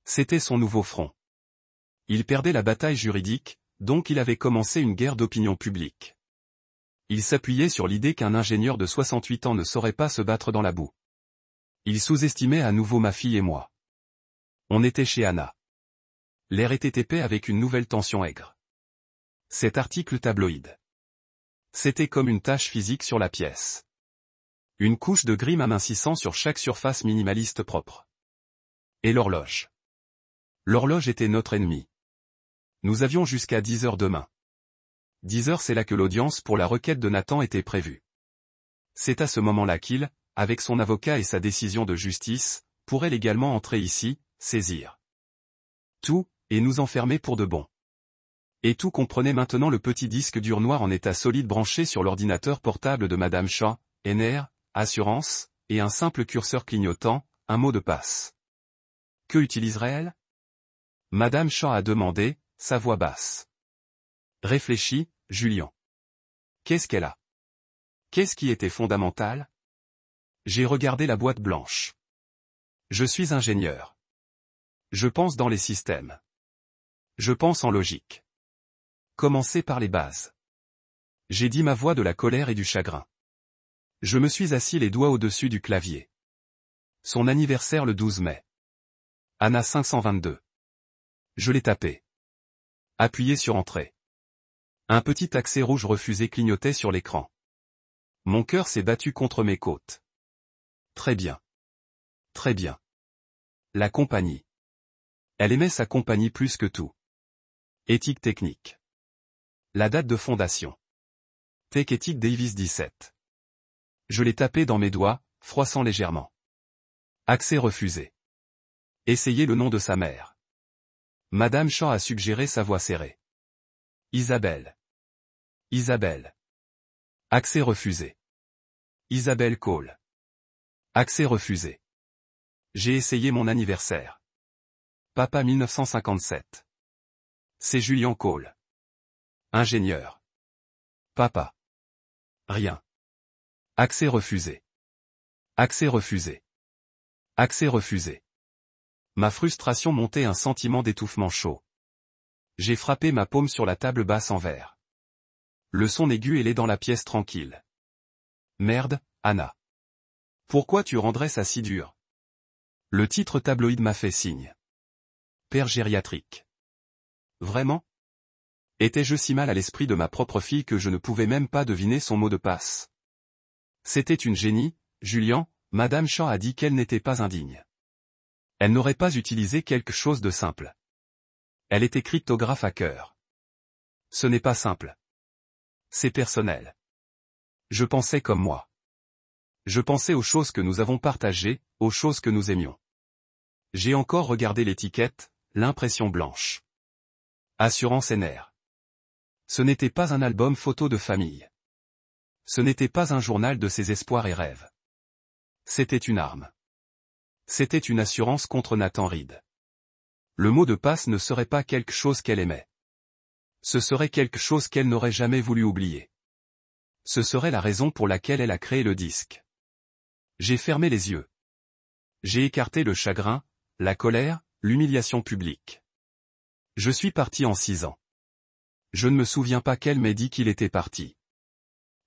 C'était son nouveau front. Il perdait la bataille juridique, donc il avait commencé une guerre d'opinion publique. Il s'appuyait sur l'idée qu'un ingénieur de 68 ans ne saurait pas se battre dans la boue. Il sous-estimait à nouveau ma fille et moi. On était chez Anna. L'air était épais avec une nouvelle tension aigre. Cet article tabloïd. C'était comme une tache physique sur la pièce. Une couche de gris amincissant sur chaque surface minimaliste propre. Et l'horloge. L'horloge était notre ennemi. Nous avions jusqu'à 10 heures demain. 10 heures, c'est là que l'audience pour la requête de Nathan était prévue. C'est à ce moment-là qu'il, avec son avocat et sa décision de justice, pourrait légalement entrer ici, saisir tout, et nous enfermer pour de bon. Et tout comprenait maintenant le petit disque dur noir en état solide branché sur l'ordinateur portable de Madame Shaw, NR, assurance, et un simple curseur clignotant, un mot de passe. Que utiliserait-elle? Madame Shaw a demandé, sa voix basse. Réfléchis, Julien. Qu'est-ce qu'elle a? Qu'est-ce qui était fondamental? J'ai regardé la boîte blanche. Je suis ingénieur. Je pense dans les systèmes. Je pense en logique. Commencez par les bases. J'ai dit ma voix de la colère et du chagrin. Je me suis assis les doigts au-dessus du clavier. Son anniversaire le 12 mai. Anna 522. Je l'ai tapé. Appuyé sur Entrée. Un petit accès rouge refusé clignotait sur l'écran. Mon cœur s'est battu contre mes côtes. Très bien. Très bien. La compagnie. Elle aimait sa compagnie plus que tout. Éthique technique. La date de fondation. Tech Ethic Davis 17. Je l'ai tapé dans mes doigts, froissant légèrement. Accès refusé. Essayez le nom de sa mère. Madame Shaw a suggéré sa voix serrée. Isabelle. Isabelle. Accès refusé. Isabelle Cole. Accès refusé. J'ai essayé mon anniversaire. Papa 1957. C'est Julien Cole. Ingénieur. Papa. Rien. Accès refusé. Accès refusé. Accès refusé. Ma frustration montait un sentiment d'étouffement chaud. J'ai frappé ma paume sur la table basse en verre. Le son aigu hélait dans la pièce tranquille. Merde, Anna. Pourquoi tu rendrais ça si dur? Le titre tabloïd m'a fait signe. Père gériatrique. Vraiment? Étais-je si mal à l'esprit de ma propre fille que je ne pouvais même pas deviner son mot de passe? C'était une génie, Julien, Madame Shaw a dit qu'elle n'était pas indigne. Elle n'aurait pas utilisé quelque chose de simple. Elle était cryptographe à cœur. Ce n'est pas simple. C'est personnel. Je pensais comme moi. Je pensais aux choses que nous avons partagées, aux choses que nous aimions. J'ai encore regardé l'étiquette, l'impression blanche. Assurance NR. Ce n'était pas un album photo de famille. Ce n'était pas un journal de ses espoirs et rêves. C'était une arme. C'était une assurance contre Nathan Reed. Le mot de passe ne serait pas quelque chose qu'elle aimait. Ce serait quelque chose qu'elle n'aurait jamais voulu oublier. Ce serait la raison pour laquelle elle a créé le disque. J'ai fermé les yeux. J'ai écarté le chagrin, la colère, l'humiliation publique. Je suis parti en 6 ans. Je ne me souviens pas qu'elle m'ait dit qu'il était parti.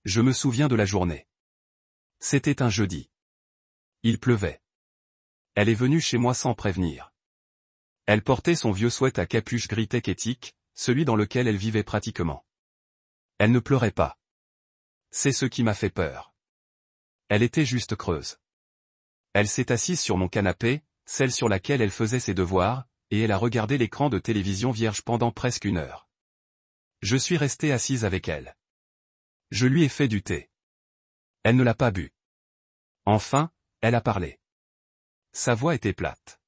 Je me souviens de la journée. C'était un jeudi. Il pleuvait. Elle est venue chez moi sans prévenir. Elle portait son vieux sweat à capuche gris Tech Ethic, celui dans lequel elle vivait pratiquement. Elle ne pleurait pas. C'est ce qui m'a fait peur. Elle était juste creuse. Elle s'est assise sur mon canapé, celle sur laquelle elle faisait ses devoirs, et elle a regardé l'écran de télévision vierge pendant presque 1 heure. Je suis resté assise avec elle. Je lui ai fait du thé. Elle ne l'a pas bu. Enfin, elle a parlé. Sa voix était plate.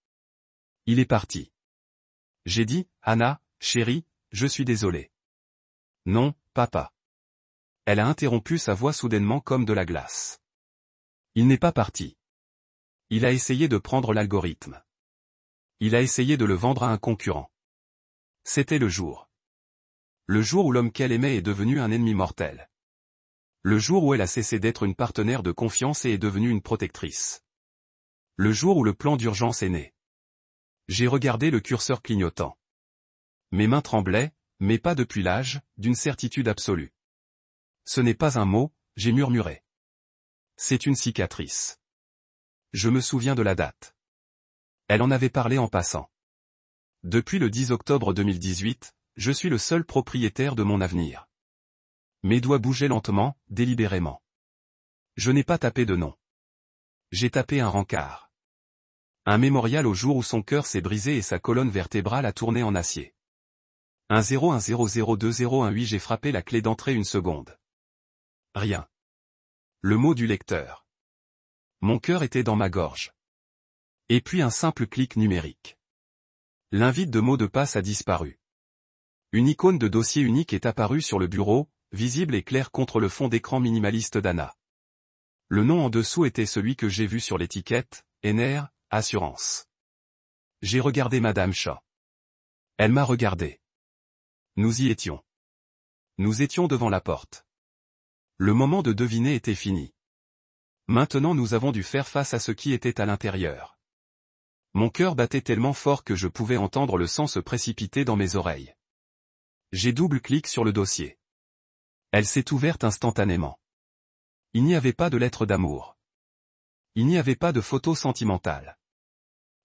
Il est parti. J'ai dit, Anna, chérie, je suis désolé. Non, papa. Elle a interrompu sa voix soudainement comme de la glace. Il n'est pas parti. Il a essayé de prendre l'algorithme. Il a essayé de le vendre à un concurrent. C'était le jour. Le jour où l'homme qu'elle aimait est devenu un ennemi mortel. Le jour où elle a cessé d'être une partenaire de confiance et est devenue une protectrice. Le jour où le plan d'urgence est né. J'ai regardé le curseur clignotant. Mes mains tremblaient, mais pas depuis l'âge, d'une certitude absolue. Ce n'est pas un mot, j'ai murmuré. C'est une cicatrice. Je me souviens de la date. Elle en avait parlé en passant. Depuis le 10 octobre 2018, je suis le seul propriétaire de mon avenir. Mes doigts bougeaient lentement, délibérément. Je n'ai pas tapé de nom. J'ai tapé un rencard. Un mémorial au jour où son cœur s'est brisé et sa colonne vertébrale a tourné en acier. 1-0-1-0-0-2-0-1-8. J'ai frappé la clé d'entrée une seconde. Rien. Le mot du lecteur. Mon cœur était dans ma gorge. Et puis un simple clic numérique. L'invite de mot de passe a disparu. Une icône de dossier unique est apparue sur le bureau, visible et claire contre le fond d'écran minimaliste d'Anna. Le nom en dessous était celui que j'ai vu sur l'étiquette, NR, Assurance. J'ai regardé Madame Shaw. Elle m'a regardé. Nous y étions. Nous étions devant la porte. Le moment de deviner était fini. Maintenant nous avons dû faire face à ce qui était à l'intérieur. Mon cœur battait tellement fort que je pouvais entendre le sang se précipiter dans mes oreilles. J'ai double-clic sur le dossier. Elle s'est ouverte instantanément. Il n'y avait pas de lettre d'amour. Il n'y avait pas de photo sentimentale.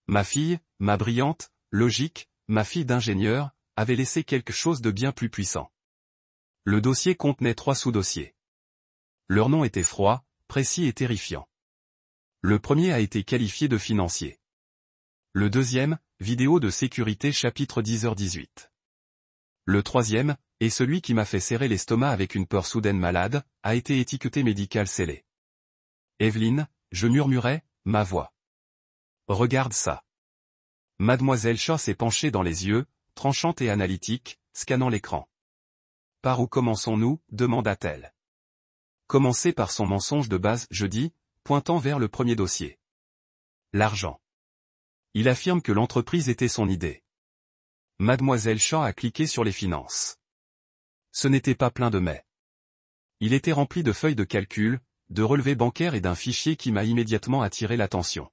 Ma fille, ma brillante, logique, ma fille d'ingénieur, avait laissé quelque chose de bien plus puissant. Le dossier contenait 3 sous-dossiers. Leur nom était froid, précis et terrifiant. Le premier a été qualifié de financier. Le deuxième, vidéo de sécurité chapitre 10h18. Le troisième, et celui qui m'a fait serrer l'estomac avec une peur soudaine malade, a été étiqueté médical scellé. Evelyne, je murmurais, ma voix. Regarde ça. Mademoiselle Shaw s'est penchée dans les yeux, tranchante et analytique, scannant l'écran. Par où commençons-nous, demanda-t-elle. Commencez par son mensonge de base, je dis, pointant vers le premier dossier. L'argent. Il affirme que l'entreprise était son idée. Mademoiselle Shaw a cliqué sur les finances. Ce n'était pas plein de mais. Il était rempli de feuilles de calcul, de relevés bancaires et d'un fichier qui m'a immédiatement attiré l'attention.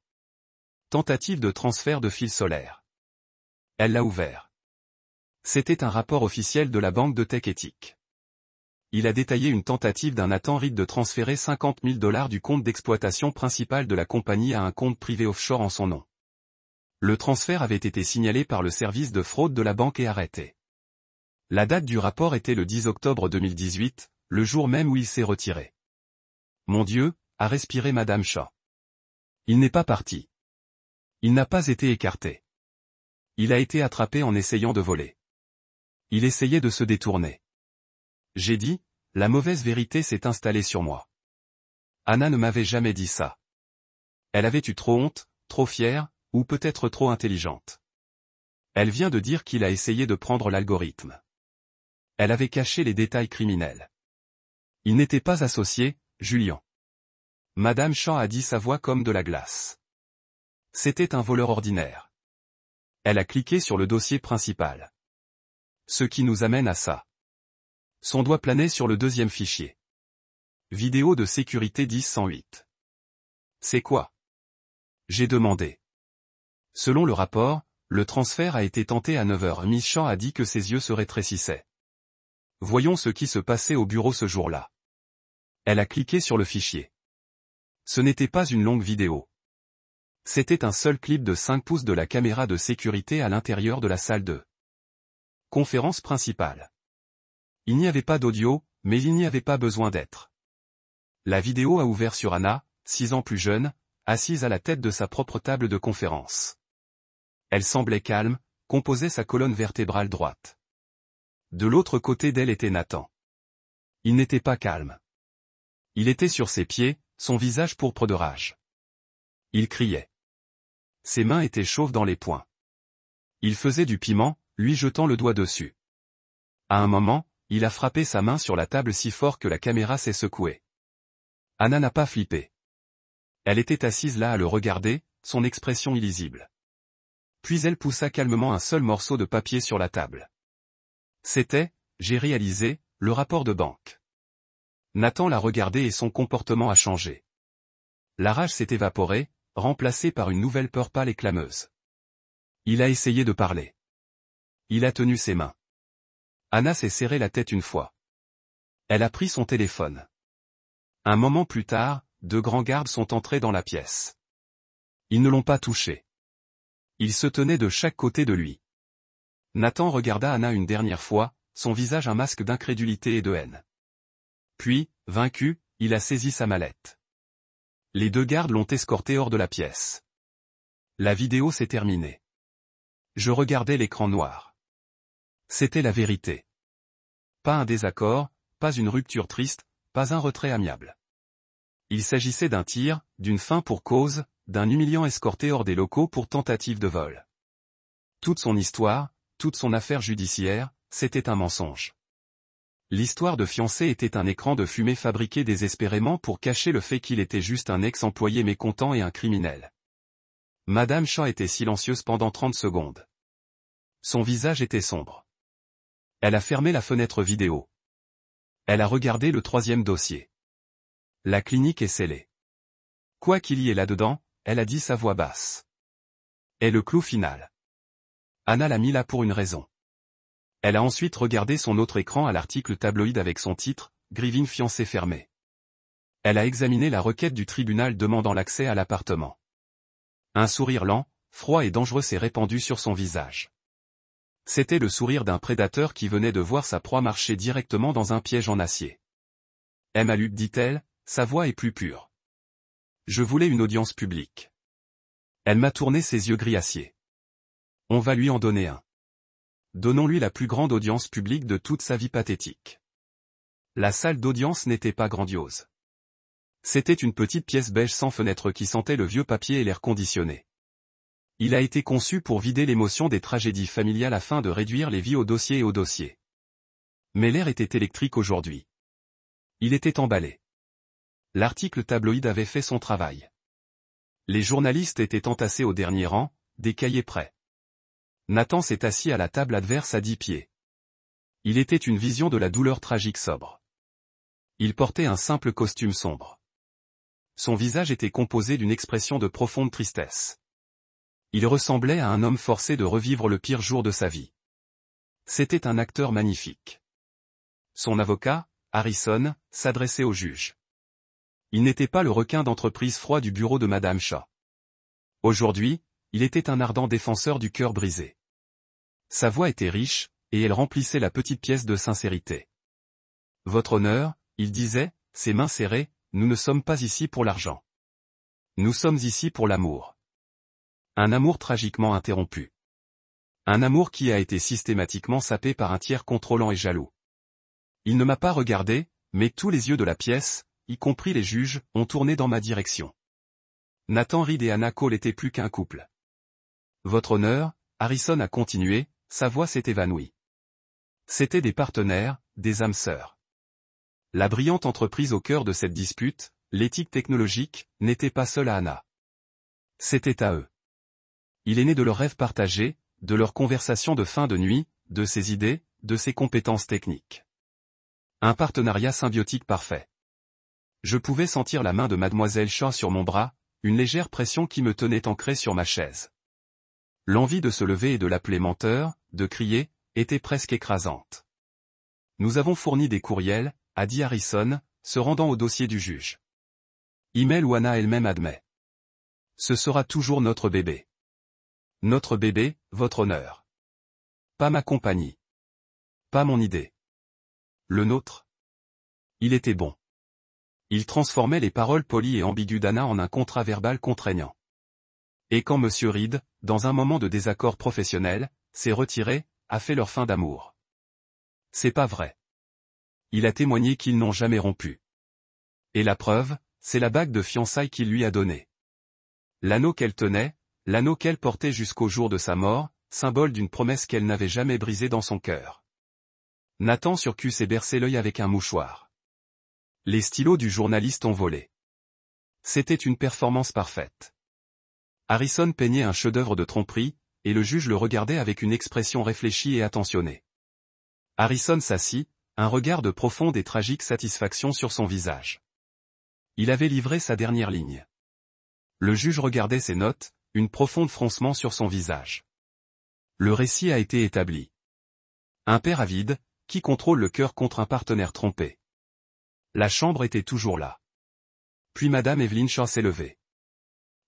Tentative de transfert de fil solaire. Elle l'a ouvert. C'était un rapport officiel de la banque de tech éthique. Il a détaillé une tentative d'un Nathan Reed de transférer $50 000 du compte d'exploitation principal de la compagnie à un compte privé offshore en son nom. Le transfert avait été signalé par le service de fraude de la banque et arrêté. La date du rapport était le 10 octobre 2018, le jour même où il s'est retiré. Mon Dieu, a respiré Madame Shaw. Il n'est pas parti. Il n'a pas été écarté. Il a été attrapé en essayant de voler. Il essayait de se détourner. J'ai dit, la mauvaise vérité s'est installée sur moi. Anna ne m'avait jamais dit ça. Elle avait eu trop honte, trop fière, ou peut-être trop intelligente. Elle vient de dire qu'il a essayé de prendre l'algorithme. Elle avait caché les détails criminels. Il n'était pas associé, Julien. Madame Shaw a dit sa voix comme de la glace. C'était un voleur ordinaire. Elle a cliqué sur le dossier principal. Ce qui nous amène à ça. Son doigt planait sur le deuxième fichier. Vidéo de sécurité 10-108. C'est quoi? J'ai demandé. Selon le rapport, le transfert a été tenté à 9h. Miss Shaw a dit que ses yeux se rétrécissaient. Voyons ce qui se passait au bureau ce jour-là. Elle a cliqué sur le fichier. Ce n'était pas une longue vidéo. C'était un seul clip de 5 pouces de la caméra de sécurité à l'intérieur de la salle de conférence principale. Il n'y avait pas d'audio, mais il n'y avait pas besoin d'être. La vidéo a ouvert sur Anna, 6 ans plus jeune, assise à la tête de sa propre table de conférence. Elle semblait calme, composait sa colonne vertébrale droite. De l'autre côté d'elle était Nathan. Il n'était pas calme. Il était sur ses pieds, son visage pourpre de rage. Il criait. Ses mains étaient chauves dans les poings. Il faisait du piment, lui jetant le doigt dessus. À un moment, il a frappé sa main sur la table si fort que la caméra s'est secouée. Anna n'a pas flippé. Elle était assise là à le regarder, son expression illisible. Puis elle poussa calmement un seul morceau de papier sur la table. C'était, j'ai réalisé, le rapport de banque. Nathan l'a regardé et son comportement a changé. La rage s'est évaporée, remplacée par une nouvelle peur pâle et clameuse. Il a essayé de parler. Il a tenu ses mains. Anna s'est serré la tête une fois. Elle a pris son téléphone. Un moment plus tard, 2 grands gardes sont entrés dans la pièce. Ils ne l'ont pas touché. Ils se tenaient de chaque côté de lui. Nathan regarda Anna une dernière fois, son visage un masque d'incrédulité et de haine. Puis, vaincu, il a saisi sa mallette. Les 2 gardes l'ont escorté hors de la pièce. La vidéo s'est terminée. Je regardais l'écran noir. C'était la vérité. Pas un désaccord, pas une rupture triste, pas un retrait amiable. Il s'agissait d'un tir, d'une fin pour cause, d'un humiliant escorté hors des locaux pour tentative de vol. Toute son histoire, toute son affaire judiciaire, c'était un mensonge. L'histoire de fiancé était un écran de fumée fabriqué désespérément pour cacher le fait qu'il était juste un ex-employé mécontent et un criminel. Madame Shaw était silencieuse pendant 30 secondes. Son visage était sombre. Elle a fermé la fenêtre vidéo. Elle a regardé le 3e dossier. La clinique est scellée. Quoi qu'il y ait là-dedans, elle a dit sa voix basse. Et le clou final. Anna l'a mis là pour une raison. Elle a ensuite regardé son autre écran à l'article tabloïd avec son titre, Grieving fiancé fermé. Elle a examiné la requête du tribunal demandant l'accès à l'appartement. Un sourire lent, froid et dangereux s'est répandu sur son visage. C'était le sourire d'un prédateur qui venait de voir sa proie marcher directement dans un piège en acier. Emma Luke, dit-elle, sa voix est plus pure. Je voulais une audience publique. Elle m'a tourné ses yeux gris acier. On va lui en donner un. Donnons-lui la plus grande audience publique de toute sa vie pathétique. La salle d'audience n'était pas grandiose. C'était une petite pièce beige sans fenêtre qui sentait le vieux papier et l'air conditionné. Il a été conçu pour vider l'émotion des tragédies familiales afin de réduire les vies au dossier et au dossier. Mais l'air était électrique aujourd'hui. Il était emballé. L'article tabloïd avait fait son travail. Les journalistes étaient entassés au dernier rang, des cahiers prêts. Nathan s'est assis à la table adverse à 10 pieds. Il était une vision de la douleur tragique sobre. Il portait un simple costume sombre. Son visage était composé d'une expression de profonde tristesse. Il ressemblait à un homme forcé de revivre le pire jour de sa vie. C'était un acteur magnifique. Son avocat, Harrison, s'adressait au juge. Il n'était pas le requin d'entreprise froid du bureau de Madame Shaw. Aujourd'hui, il était un ardent défenseur du cœur brisé. Sa voix était riche, et elle remplissait la petite pièce de sincérité. Votre honneur, il disait, ses mains serrées, nous ne sommes pas ici pour l'argent. Nous sommes ici pour l'amour. Un amour tragiquement interrompu. Un amour qui a été systématiquement sapé par un tiers contrôlant et jaloux. Il ne m'a pas regardé, mais tous les yeux de la pièce, y compris les juges, ont tourné dans ma direction. Nathan Reed et Anna Cole n'étaient plus qu'un couple. Votre honneur, Harrison a continué, sa voix s'est évanouie. C'étaient des partenaires, des âmes sœurs. La brillante entreprise au cœur de cette dispute, l'éthique technologique, n'était pas seule à Anna. C'était à eux. Il est né de leurs rêves partagés, de leurs conversations de fin de nuit, de ses idées, de ses compétences techniques. Un partenariat symbiotique parfait. Je pouvais sentir la main de Mademoiselle Shaw sur mon bras, une légère pression qui me tenait ancré sur ma chaise. L'envie de se lever et de l'appeler menteur, de crier, était presque écrasante. Nous avons fourni des courriels, a dit Harrison, se rendant au dossier du juge. Email ou Anna elle-même admet. Ce sera toujours notre bébé. Notre bébé, votre honneur. Pas ma compagnie. Pas mon idée. Le nôtre. Il était bon. Il transformait les paroles polies et ambiguës d'Anna en un contrat verbal contraignant. Et quand M. Reed, dans un moment de désaccord professionnel, s'est retiré, a fait leur fin d'amour. C'est pas vrai. Il a témoigné qu'ils n'ont jamais rompu. Et la preuve, c'est la bague de fiançailles qu'il lui a donnée. L'anneau qu'elle tenait, l'anneau qu'elle portait jusqu'au jour de sa mort, symbole d'une promesse qu'elle n'avait jamais brisée dans son cœur. Nathan Surcu s'est bercé l'œil avec un mouchoir. Les stylos du journaliste ont volé. C'était une performance parfaite. Harrison peignait un chef-d'œuvre de tromperie, et le juge le regardait avec une expression réfléchie et attentionnée. Harrison s'assit, un regard de profonde et tragique satisfaction sur son visage. Il avait livré sa dernière ligne. Le juge regardait ses notes, une profonde froncement sur son visage. Le récit a été établi. Un père avide, qui contrôle le cœur contre un partenaire trompé. La chambre était toujours là. Puis Madame Evelyn Shaw s'est levée.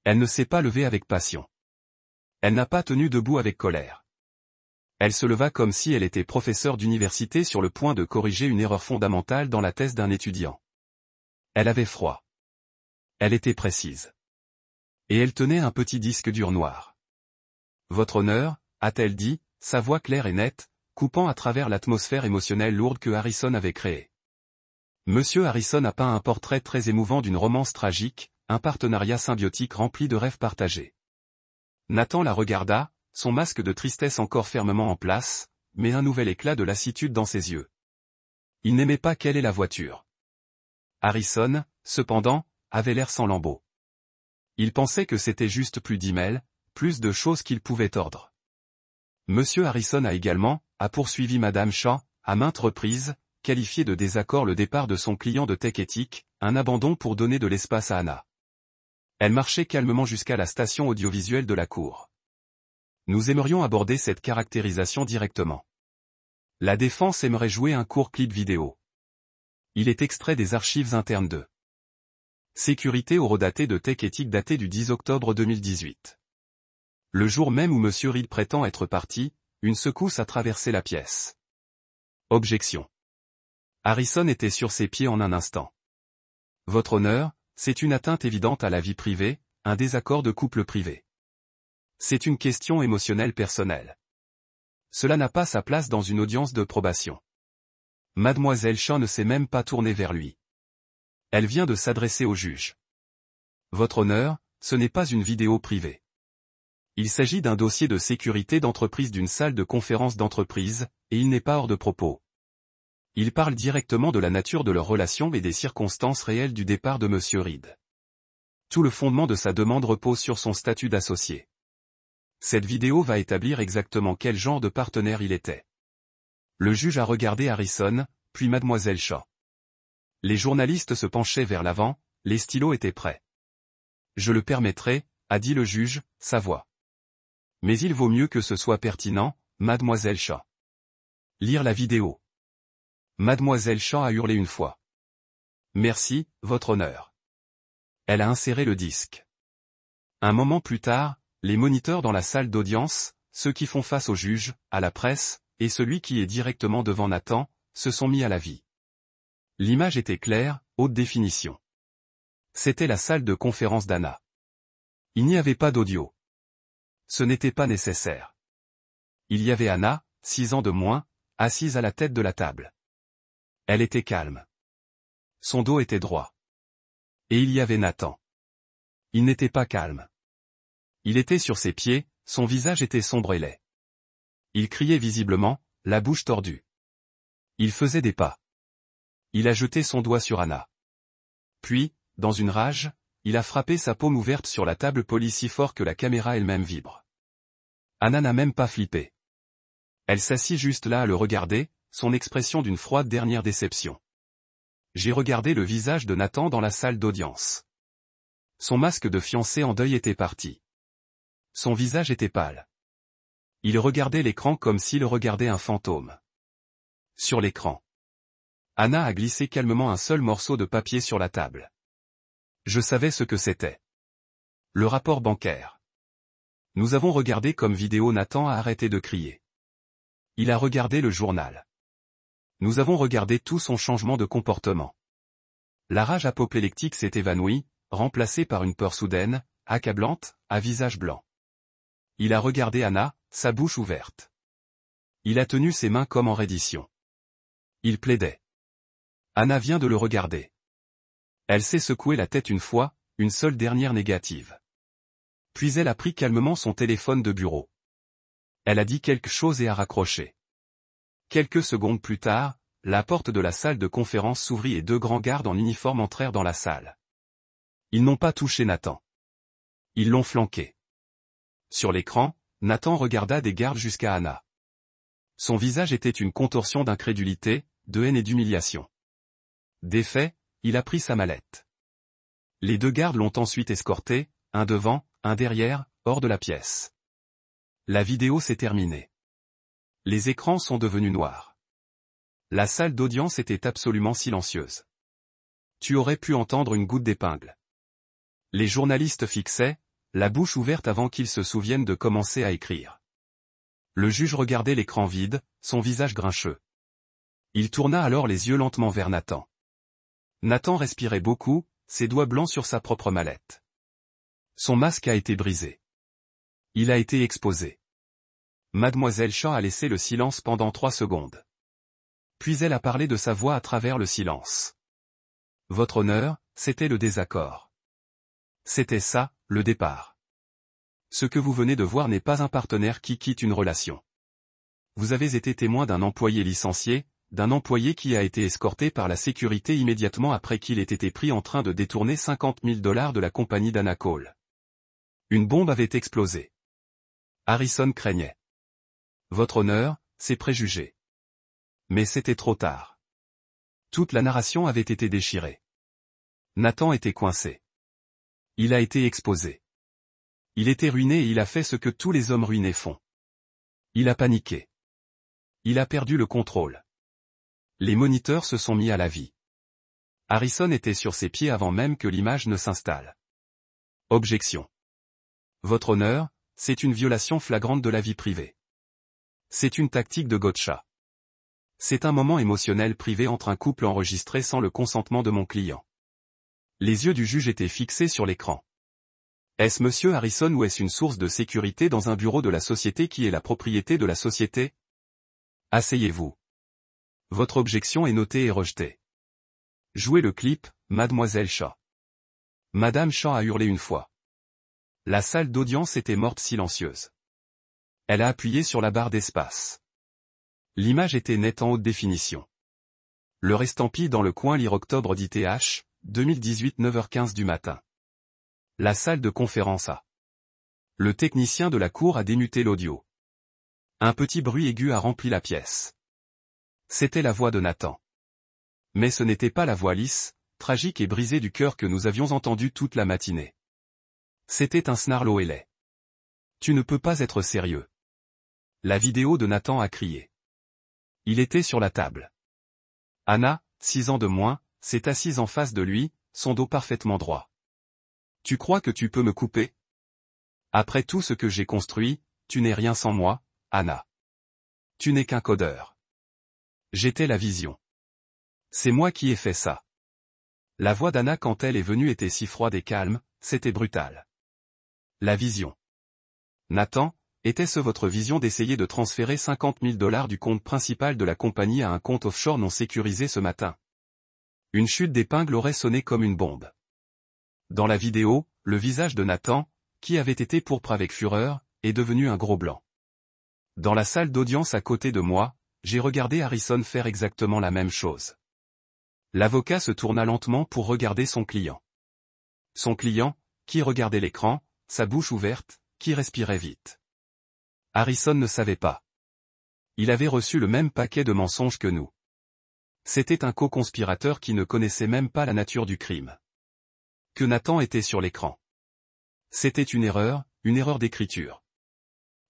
Elle ne s'est pas levée avec passion. Elle n'a pas tenu debout avec colère. Elle se leva comme si elle était professeure d'université sur le point de corriger une erreur fondamentale dans la thèse d'un étudiant. Elle avait froid. Elle était précise. Et elle tenait un petit disque dur noir. Votre honneur, a-t-elle dit, sa voix claire et nette, coupant à travers l'atmosphère émotionnelle lourde que Harrison avait créée. Monsieur Harrison a peint un portrait très émouvant d'une romance tragique, un partenariat symbiotique rempli de rêves partagés. Nathan la regarda, son masque de tristesse encore fermement en place, mais un nouvel éclat de lassitude dans ses yeux. Il n'aimait pas quelle est la voiture. Harrison, cependant, avait l'air sans lambeaux. Il pensait que c'était juste plus d'emails, plus de choses qu'il pouvait tordre. Monsieur Harrison a poursuivi Madame Shaw, à maintes reprises, qualifié de désaccord le départ de son client de Tech Ethic, un abandon pour donner de l'espace à Anna. Elle marchait calmement jusqu'à la station audiovisuelle de la cour. Nous aimerions aborder cette caractérisation directement. La défense aimerait jouer un court clip vidéo. Il est extrait des archives internes de Sécurité horodatée de Tech Ethic daté du 10 octobre 2018. Le jour même où Monsieur Reed prétend être parti, une secousse a traversé la pièce. Objection. Harrison était sur ses pieds en un instant. Votre honneur, c'est une atteinte évidente à la vie privée, un désaccord de couple privé. C'est une question émotionnelle personnelle. Cela n'a pas sa place dans une audience de probation. Mademoiselle Shaw ne s'est même pas tournée vers lui. Elle vient de s'adresser au juge. Votre honneur, ce n'est pas une vidéo privée. Il s'agit d'un dossier de sécurité d'entreprise d'une salle de conférence d'entreprise, et il n'est pas hors de propos. Il parle directement de la nature de leur relation et des circonstances réelles du départ de Monsieur Reed. Tout le fondement de sa demande repose sur son statut d'associé. Cette vidéo va établir exactement quel genre de partenaire il était. Le juge a regardé Harrison, puis Mademoiselle Shaw. Les journalistes se penchaient vers l'avant, les stylos étaient prêts. Je le permettrai, a dit le juge, sa voix. Mais il vaut mieux que ce soit pertinent, Mademoiselle Shaw. Lire la vidéo. Mademoiselle Shaw a hurlé une fois. Merci, votre honneur. Elle a inséré le disque. Un moment plus tard, les moniteurs dans la salle d'audience, ceux qui font face au juge, à la presse, et celui qui est directement devant Nathan, se sont mis à la vie. L'image était claire, haute définition. C'était la salle de conférence d'Anna. Il n'y avait pas d'audio. Ce n'était pas nécessaire. Il y avait Anna, 6 ans de moins, assise à la tête de la table. Elle était calme. Son dos était droit. Et il y avait Nathan. Il n'était pas calme. Il était sur ses pieds, son visage était sombre et laid. Il criait visiblement, la bouche tordue. Il faisait des pas. Il a jeté son doigt sur Anna. Puis, dans une rage, il a frappé sa paume ouverte sur la table polie si fort que la caméra elle-même vibre. Anna n'a même pas flippé. Elle s'assit juste là à le regarder, son expression d'une froide dernière déception. J'ai regardé le visage de Nathan dans la salle d'audience. Son masque de fiancé en deuil était parti. Son visage était pâle. Il regardait l'écran comme s'il regardait un fantôme. Sur l'écran. Anna a glissé calmement un seul morceau de papier sur la table. Je savais ce que c'était. Le rapport bancaire. Nous avons regardé comme vidéo. Nathan a arrêté de crier. Il a regardé le journal. Nous avons regardé tout son changement de comportement. La rage apoplectique s'est évanouie, remplacée par une peur soudaine, accablante, à visage blanc. Il a regardé Anna, sa bouche ouverte. Il a tenu ses mains comme en reddition. Il plaidait. Anna vient de le regarder. Elle s'est secoué la tête une fois, une seule dernière négative. Puis elle a pris calmement son téléphone de bureau. Elle a dit quelque chose et a raccroché. Quelques secondes plus tard, la porte de la salle de conférence s'ouvrit et 2 grands gardes en uniforme entrèrent dans la salle. Ils n'ont pas touché Nathan. Ils l'ont flanqué. Sur l'écran, Nathan regarda des gardes jusqu'à Anna. Son visage était une contorsion d'incrédulité, de haine et d'humiliation. D'effet, il a pris sa mallette. Les 2 gardes l'ont ensuite escorté, un devant, un derrière, hors de la pièce. La vidéo s'est terminée. Les écrans sont devenus noirs. La salle d'audience était absolument silencieuse. Tu aurais pu entendre une goutte d'épingle. Les journalistes fixaient, la bouche ouverte avant qu'ils se souviennent de commencer à écrire. Le juge regardait l'écran vide, son visage grincheux. Il tourna alors les yeux lentement vers Nathan. Nathan respirait beaucoup, ses doigts blancs sur sa propre mallette. Son masque a été brisé. Il a été exposé. Mademoiselle Shaw a laissé le silence pendant 3 secondes. Puis elle a parlé de sa voix à travers le silence. Votre honneur, c'était le désaccord. C'était ça, le départ. Ce que vous venez de voir n'est pas un partenaire qui quitte une relation. Vous avez été témoin d'un employé licencié, d'un employé qui a été escorté par la sécurité immédiatement après qu'il ait été pris en train de détourner $50 000 de la compagnie d'Anna Cole. Une bombe avait explosé. Harrison craignait. Votre honneur, ses préjugés. Mais c'était trop tard. Toute la narration avait été déchirée. Nathan était coincé. Il a été exposé. Il était ruiné et il a fait ce que tous les hommes ruinés font. Il a paniqué. Il a perdu le contrôle. Les moniteurs se sont mis à la vie. Harrison était sur ses pieds avant même que l'image ne s'installe. Objection. Votre honneur, c'est une violation flagrante de la vie privée. C'est une tactique de gotcha. C'est un moment émotionnel privé entre un couple enregistré sans le consentement de mon client. Les yeux du juge étaient fixés sur l'écran. Est-ce Monsieur Harrison ou est-ce une source de sécurité dans un bureau de la société qui est la propriété de la société? Asseyez-vous. Votre objection est notée et rejetée. Jouez le clip, Mademoiselle Shaw. Madame Shaw a hurlé une fois. La salle d'audience était morte silencieuse. Elle a appuyé sur la barre d'espace. L'image était nette en haute définition. Le estampille dans le coin lire octobre d'ITH, 2018 9h15 du matin. La salle de conférence a. Le technicien de la cour a démuté l'audio. Un petit bruit aigu a rempli la pièce. C'était la voix de Nathan. Mais ce n'était pas la voix lisse, tragique et brisée du cœur que nous avions entendue toute la matinée. C'était un snarlot ailé. Tu ne peux pas être sérieux. La vidéo de Nathan a crié. Il était sur la table. Anna, 6 ans de moins, s'est assise en face de lui, son dos parfaitement droit. Tu crois que tu peux me couper? Après tout ce que j'ai construit, tu n'es rien sans moi, Anna. Tu n'es qu'un codeur. J'étais la vision. C'est moi qui ai fait ça. La voix d'Anna quand elle est venue était si froide et calme, c'était brutal. La vision. Nathan, était-ce votre vision d'essayer de transférer $50 000 du compte principal de la compagnie à un compte offshore non sécurisé ce matin? Une chute d'épingle aurait sonné comme une bombe. Dans la vidéo, le visage de Nathan, qui avait été pourpre avec fureur, est devenu un gros blanc. Dans la salle d'audience à côté de moi, j'ai regardé Harrison faire exactement la même chose. L'avocat se tourna lentement pour regarder son client. Son client, qui regardait l'écran, sa bouche ouverte, qui respirait vite. Harrison ne savait pas. Il avait reçu le même paquet de mensonges que nous. C'était un co-conspirateur qui ne connaissait même pas la nature du crime. Que Nathan était sur l'écran. C'était une erreur d'écriture.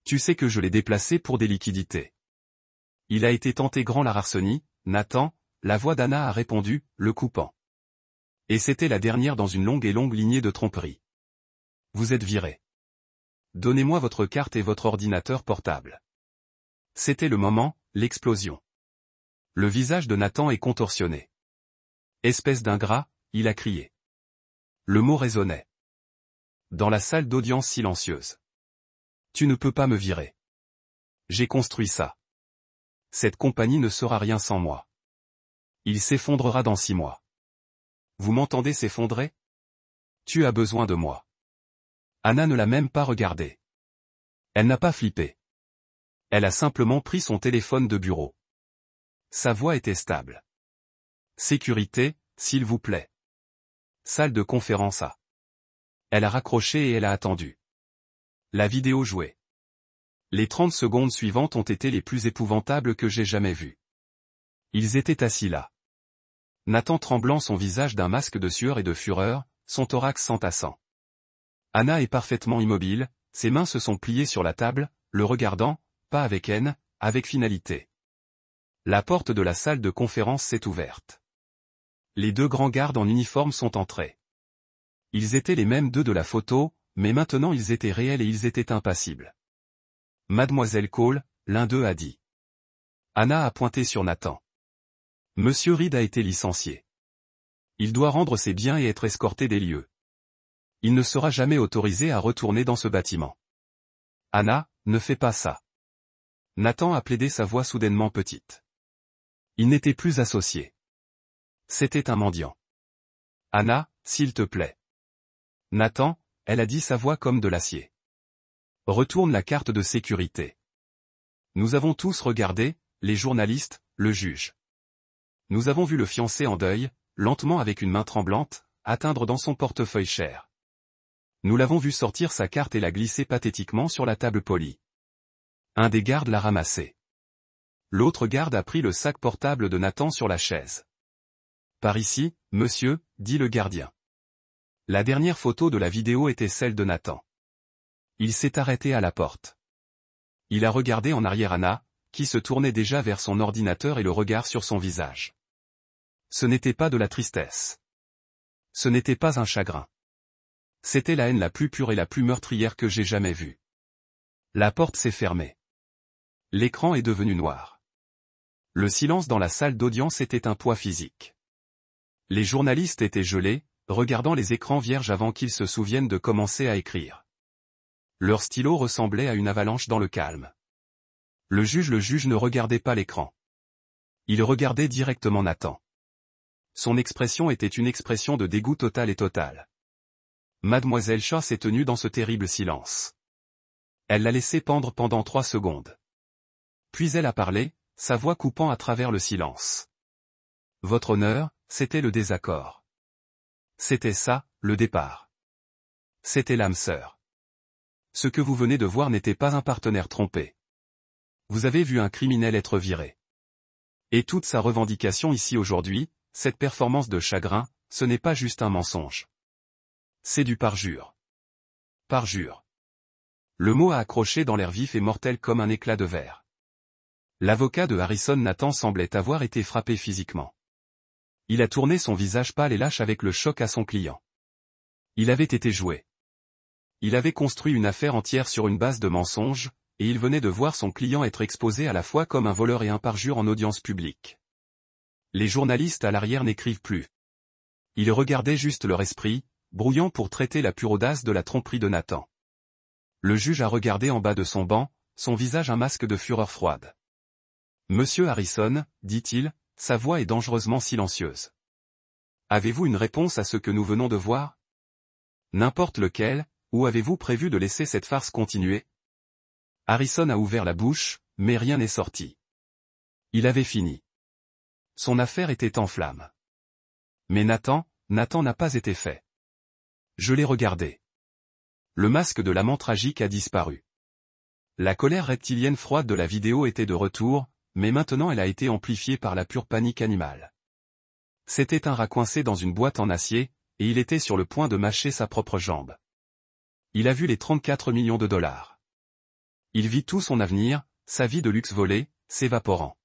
Tu sais que je l'ai déplacé pour des liquidités. Il a été tenté grand Laracenie, Nathan, la voix d'Anna a répondu, le coupant. Et c'était la dernière dans une longue lignée de tromperies. Vous êtes viré. Donnez-moi votre carte et votre ordinateur portable. C'était le moment, l'explosion. Le visage de Nathan est contorsionné. Espèce d'ingrat, il a crié. Le mot résonnait. Dans la salle d'audience silencieuse. Tu ne peux pas me virer. J'ai construit ça. Cette compagnie ne sera rien sans moi. Il s'effondrera dans 6 mois. Vous m'entendez s'effondrer? Tu as besoin de moi. Anna ne l'a même pas regardé. Elle n'a pas flippé. Elle a simplement pris son téléphone de bureau. Sa voix était stable. Sécurité, s'il vous plaît. Salle de conférence A. Elle a raccroché et elle a attendu. La vidéo jouait. Les 30 secondes suivantes ont été les plus épouvantables que j'ai jamais vues. Ils étaient assis là. Nathan tremblant son visage d'un masque de sueur et de fureur, son thorax s'entassant. Anna est parfaitement immobile, ses mains se sont pliées sur la table, le regardant, pas avec haine, avec finalité. La porte de la salle de conférence s'est ouverte. Les deux grands gardes en uniforme sont entrés. Ils étaient les mêmes deux de la photo, mais maintenant ils étaient réels et ils étaient impassibles. Mademoiselle Cole, l'un d'eux a dit. Anna a pointé sur Nathan. Monsieur Reed a été licencié. Il doit rendre ses biens et être escorté des lieux. Il ne sera jamais autorisé à retourner dans ce bâtiment. Anna, ne fais pas ça. Nathan a plaidé, sa voix soudainement petite. Il n'était plus associé. C'était un mendiant. Anna, s'il te plaît. Nathan, elle a dit, sa voix comme de l'acier. Retourne la carte de sécurité. Nous avons tous regardé, les journalistes, le juge. Nous avons vu le fiancé en deuil, lentement avec une main tremblante, atteindre dans son portefeuille cher. Nous l'avons vu sortir sa carte et la glisser pathétiquement sur la table polie. Un des gardes l'a ramassée. L'autre garde a pris le sac portable de Nathan sur la chaise. Par ici, monsieur, dit le gardien. La dernière photo de la vidéo était celle de Nathan. Il s'est arrêté à la porte. Il a regardé en arrière Anna, qui se tournait déjà vers son ordinateur et le regard sur son visage. Ce n'était pas de la tristesse. Ce n'était pas un chagrin. C'était la haine la plus pure et la plus meurtrière que j'ai jamais vue. La porte s'est fermée. L'écran est devenu noir. Le silence dans la salle d'audience était un poids physique. Les journalistes étaient gelés, regardant les écrans vierges avant qu'ils se souviennent de commencer à écrire. Leur stylo ressemblait à une avalanche dans le calme. Le juge ne regardait pas l'écran. Il regardait directement Nathan. Son expression était une expression de dégoût total et total. Mademoiselle Shaw s'est tenue dans ce terrible silence. Elle l'a laissé pendre pendant 3 secondes. Puis elle a parlé, sa voix coupant à travers le silence. Votre honneur, c'était le désaccord. C'était ça, le départ. C'était l'âme sœur. Ce que vous venez de voir n'était pas un partenaire trompé. Vous avez vu un criminel être viré. Et toute sa revendication ici aujourd'hui, cette performance de chagrin, ce n'est pas juste un mensonge. C'est du parjure. Parjure. Le mot a accroché dans l'air vif et mortel comme un éclat de verre. L'avocat de Harrison Nathan semblait avoir été frappé physiquement. Il a tourné son visage pâle et lâche avec le choc à son client. Il avait été joué. Il avait construit une affaire entière sur une base de mensonges, et il venait de voir son client être exposé à la fois comme un voleur et un parjure en audience publique. Les journalistes à l'arrière n'écrivent plus. Ils regardaient juste leur esprit, brouillant pour traiter la pure audace de la tromperie de Nathan. Le juge a regardé en bas de son banc, son visage un masque de fureur froide. Monsieur Harrison, dit-il, sa voix est dangereusement silencieuse. Avez-vous une réponse à ce que nous venons de voir? N'importe lequel, ou avez-vous prévu de laisser cette farce continuer? Harrison a ouvert la bouche, mais rien n'est sorti. Il avait fini. Son affaire était en flammes. Mais Nathan n'a pas été fait. Je l'ai regardé. Le masque de l'amant tragique a disparu. La colère reptilienne froide de la vidéo était de retour, mais maintenant elle a été amplifiée par la pure panique animale. C'était un rat coincé dans une boîte en acier, et il était sur le point de mâcher sa propre jambe. Il a vu les 34 millions de dollars. Il vit tout son avenir, sa vie de luxe volée, s'évaporant.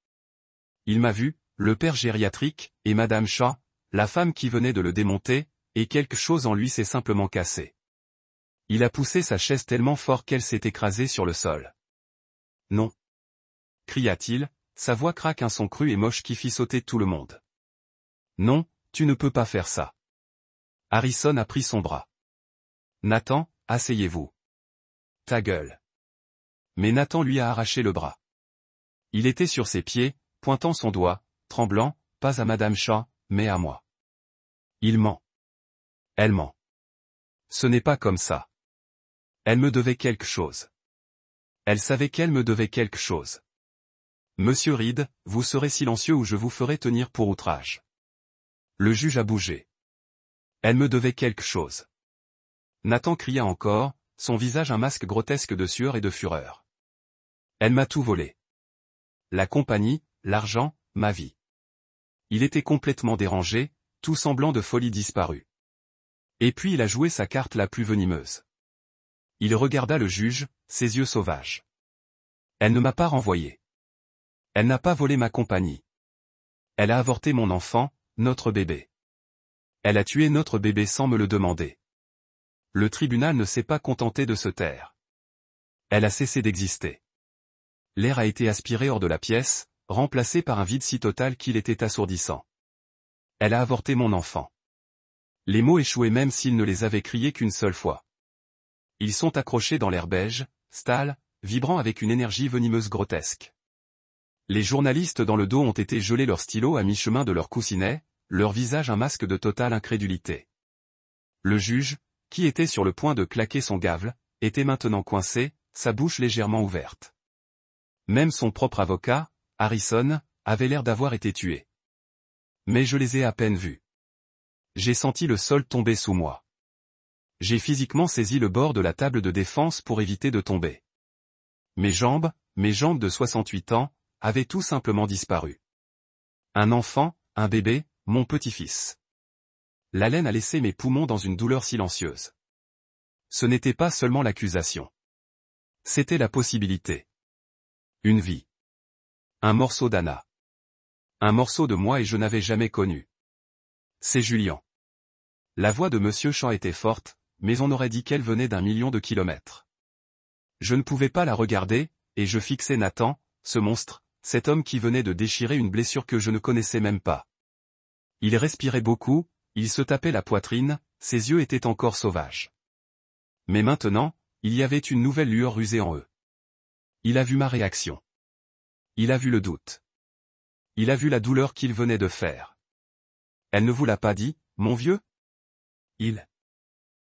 Il m'a vu, le père gériatrique, et Madame Shaw, la femme qui venait de le démonter, et quelque chose en lui s'est simplement cassé. Il a poussé sa chaise tellement fort qu'elle s'est écrasée sur le sol. Non. Cria-t-il, sa voix craque un son cru et moche qui fit sauter tout le monde. Non, tu ne peux pas faire ça. Harrison a pris son bras. Nathan, asseyez-vous. Ta gueule. Mais Nathan lui a arraché le bras. Il était sur ses pieds, pointant son doigt, tremblant, pas à Madame Shaw, mais à moi. Il ment. Elle ment. Ce n'est pas comme ça. Elle me devait quelque chose. Elle savait qu'elle me devait quelque chose. Monsieur Reed, vous serez silencieux ou je vous ferai tenir pour outrage. Le juge a bougé. Elle me devait quelque chose. Nathan cria encore, son visage un masque grotesque de sueur et de fureur. Elle m'a tout volé. La compagnie, l'argent, ma vie. Il était complètement dérangé, tout semblant de folie disparu. Et puis il a joué sa carte la plus venimeuse. Il regarda le juge, ses yeux sauvages. Elle ne m'a pas renvoyé. Elle n'a pas volé ma compagnie. Elle a avorté mon enfant, notre bébé. Elle a tué notre bébé sans me le demander. Le tribunal ne s'est pas contenté de se taire. Elle a cessé d'exister. L'air a été aspiré hors de la pièce, remplacé par un vide si total qu'il était assourdissant. Elle a avorté mon enfant. Les mots échouaient même s'il ne les avait criés qu'une seule fois. Ils sont accrochés dans l'air beige, stale, vibrant avec une énergie venimeuse grotesque. Les journalistes dans le dos ont été gelés leurs stylos à mi-chemin de leur coussinet, leur visage un masque de totale incrédulité. Le juge, qui était sur le point de claquer son gafle, était maintenant coincé, sa bouche légèrement ouverte. Même son propre avocat, Harrison, avait l'air d'avoir été tué. Mais je les ai à peine vus. J'ai senti le sol tomber sous moi. J'ai physiquement saisi le bord de la table de défense pour éviter de tomber. Mes jambes de 68 ans, avaient tout simplement disparu. Un enfant, un bébé, mon petit-fils. L'haleine a laissé mes poumons dans une douleur silencieuse. Ce n'était pas seulement l'accusation. C'était la possibilité. Une vie. Un morceau d'Anna. Un morceau de moi et je n'avais jamais connu. C'est Julian. La voix de Monsieur Champ était forte, mais on aurait dit qu'elle venait d'1 million de kilomètres. Je ne pouvais pas la regarder, et je fixais Nathan, ce monstre, cet homme qui venait de déchirer une blessure que je ne connaissais même pas. Il respirait beaucoup, il se tapait la poitrine, ses yeux étaient encore sauvages. Mais maintenant, il y avait une nouvelle lueur rusée en eux. Il a vu ma réaction. Il a vu le doute. Il a vu la douleur qu'il venait de faire. Elle ne vous l'a pas dit, mon vieux ? Il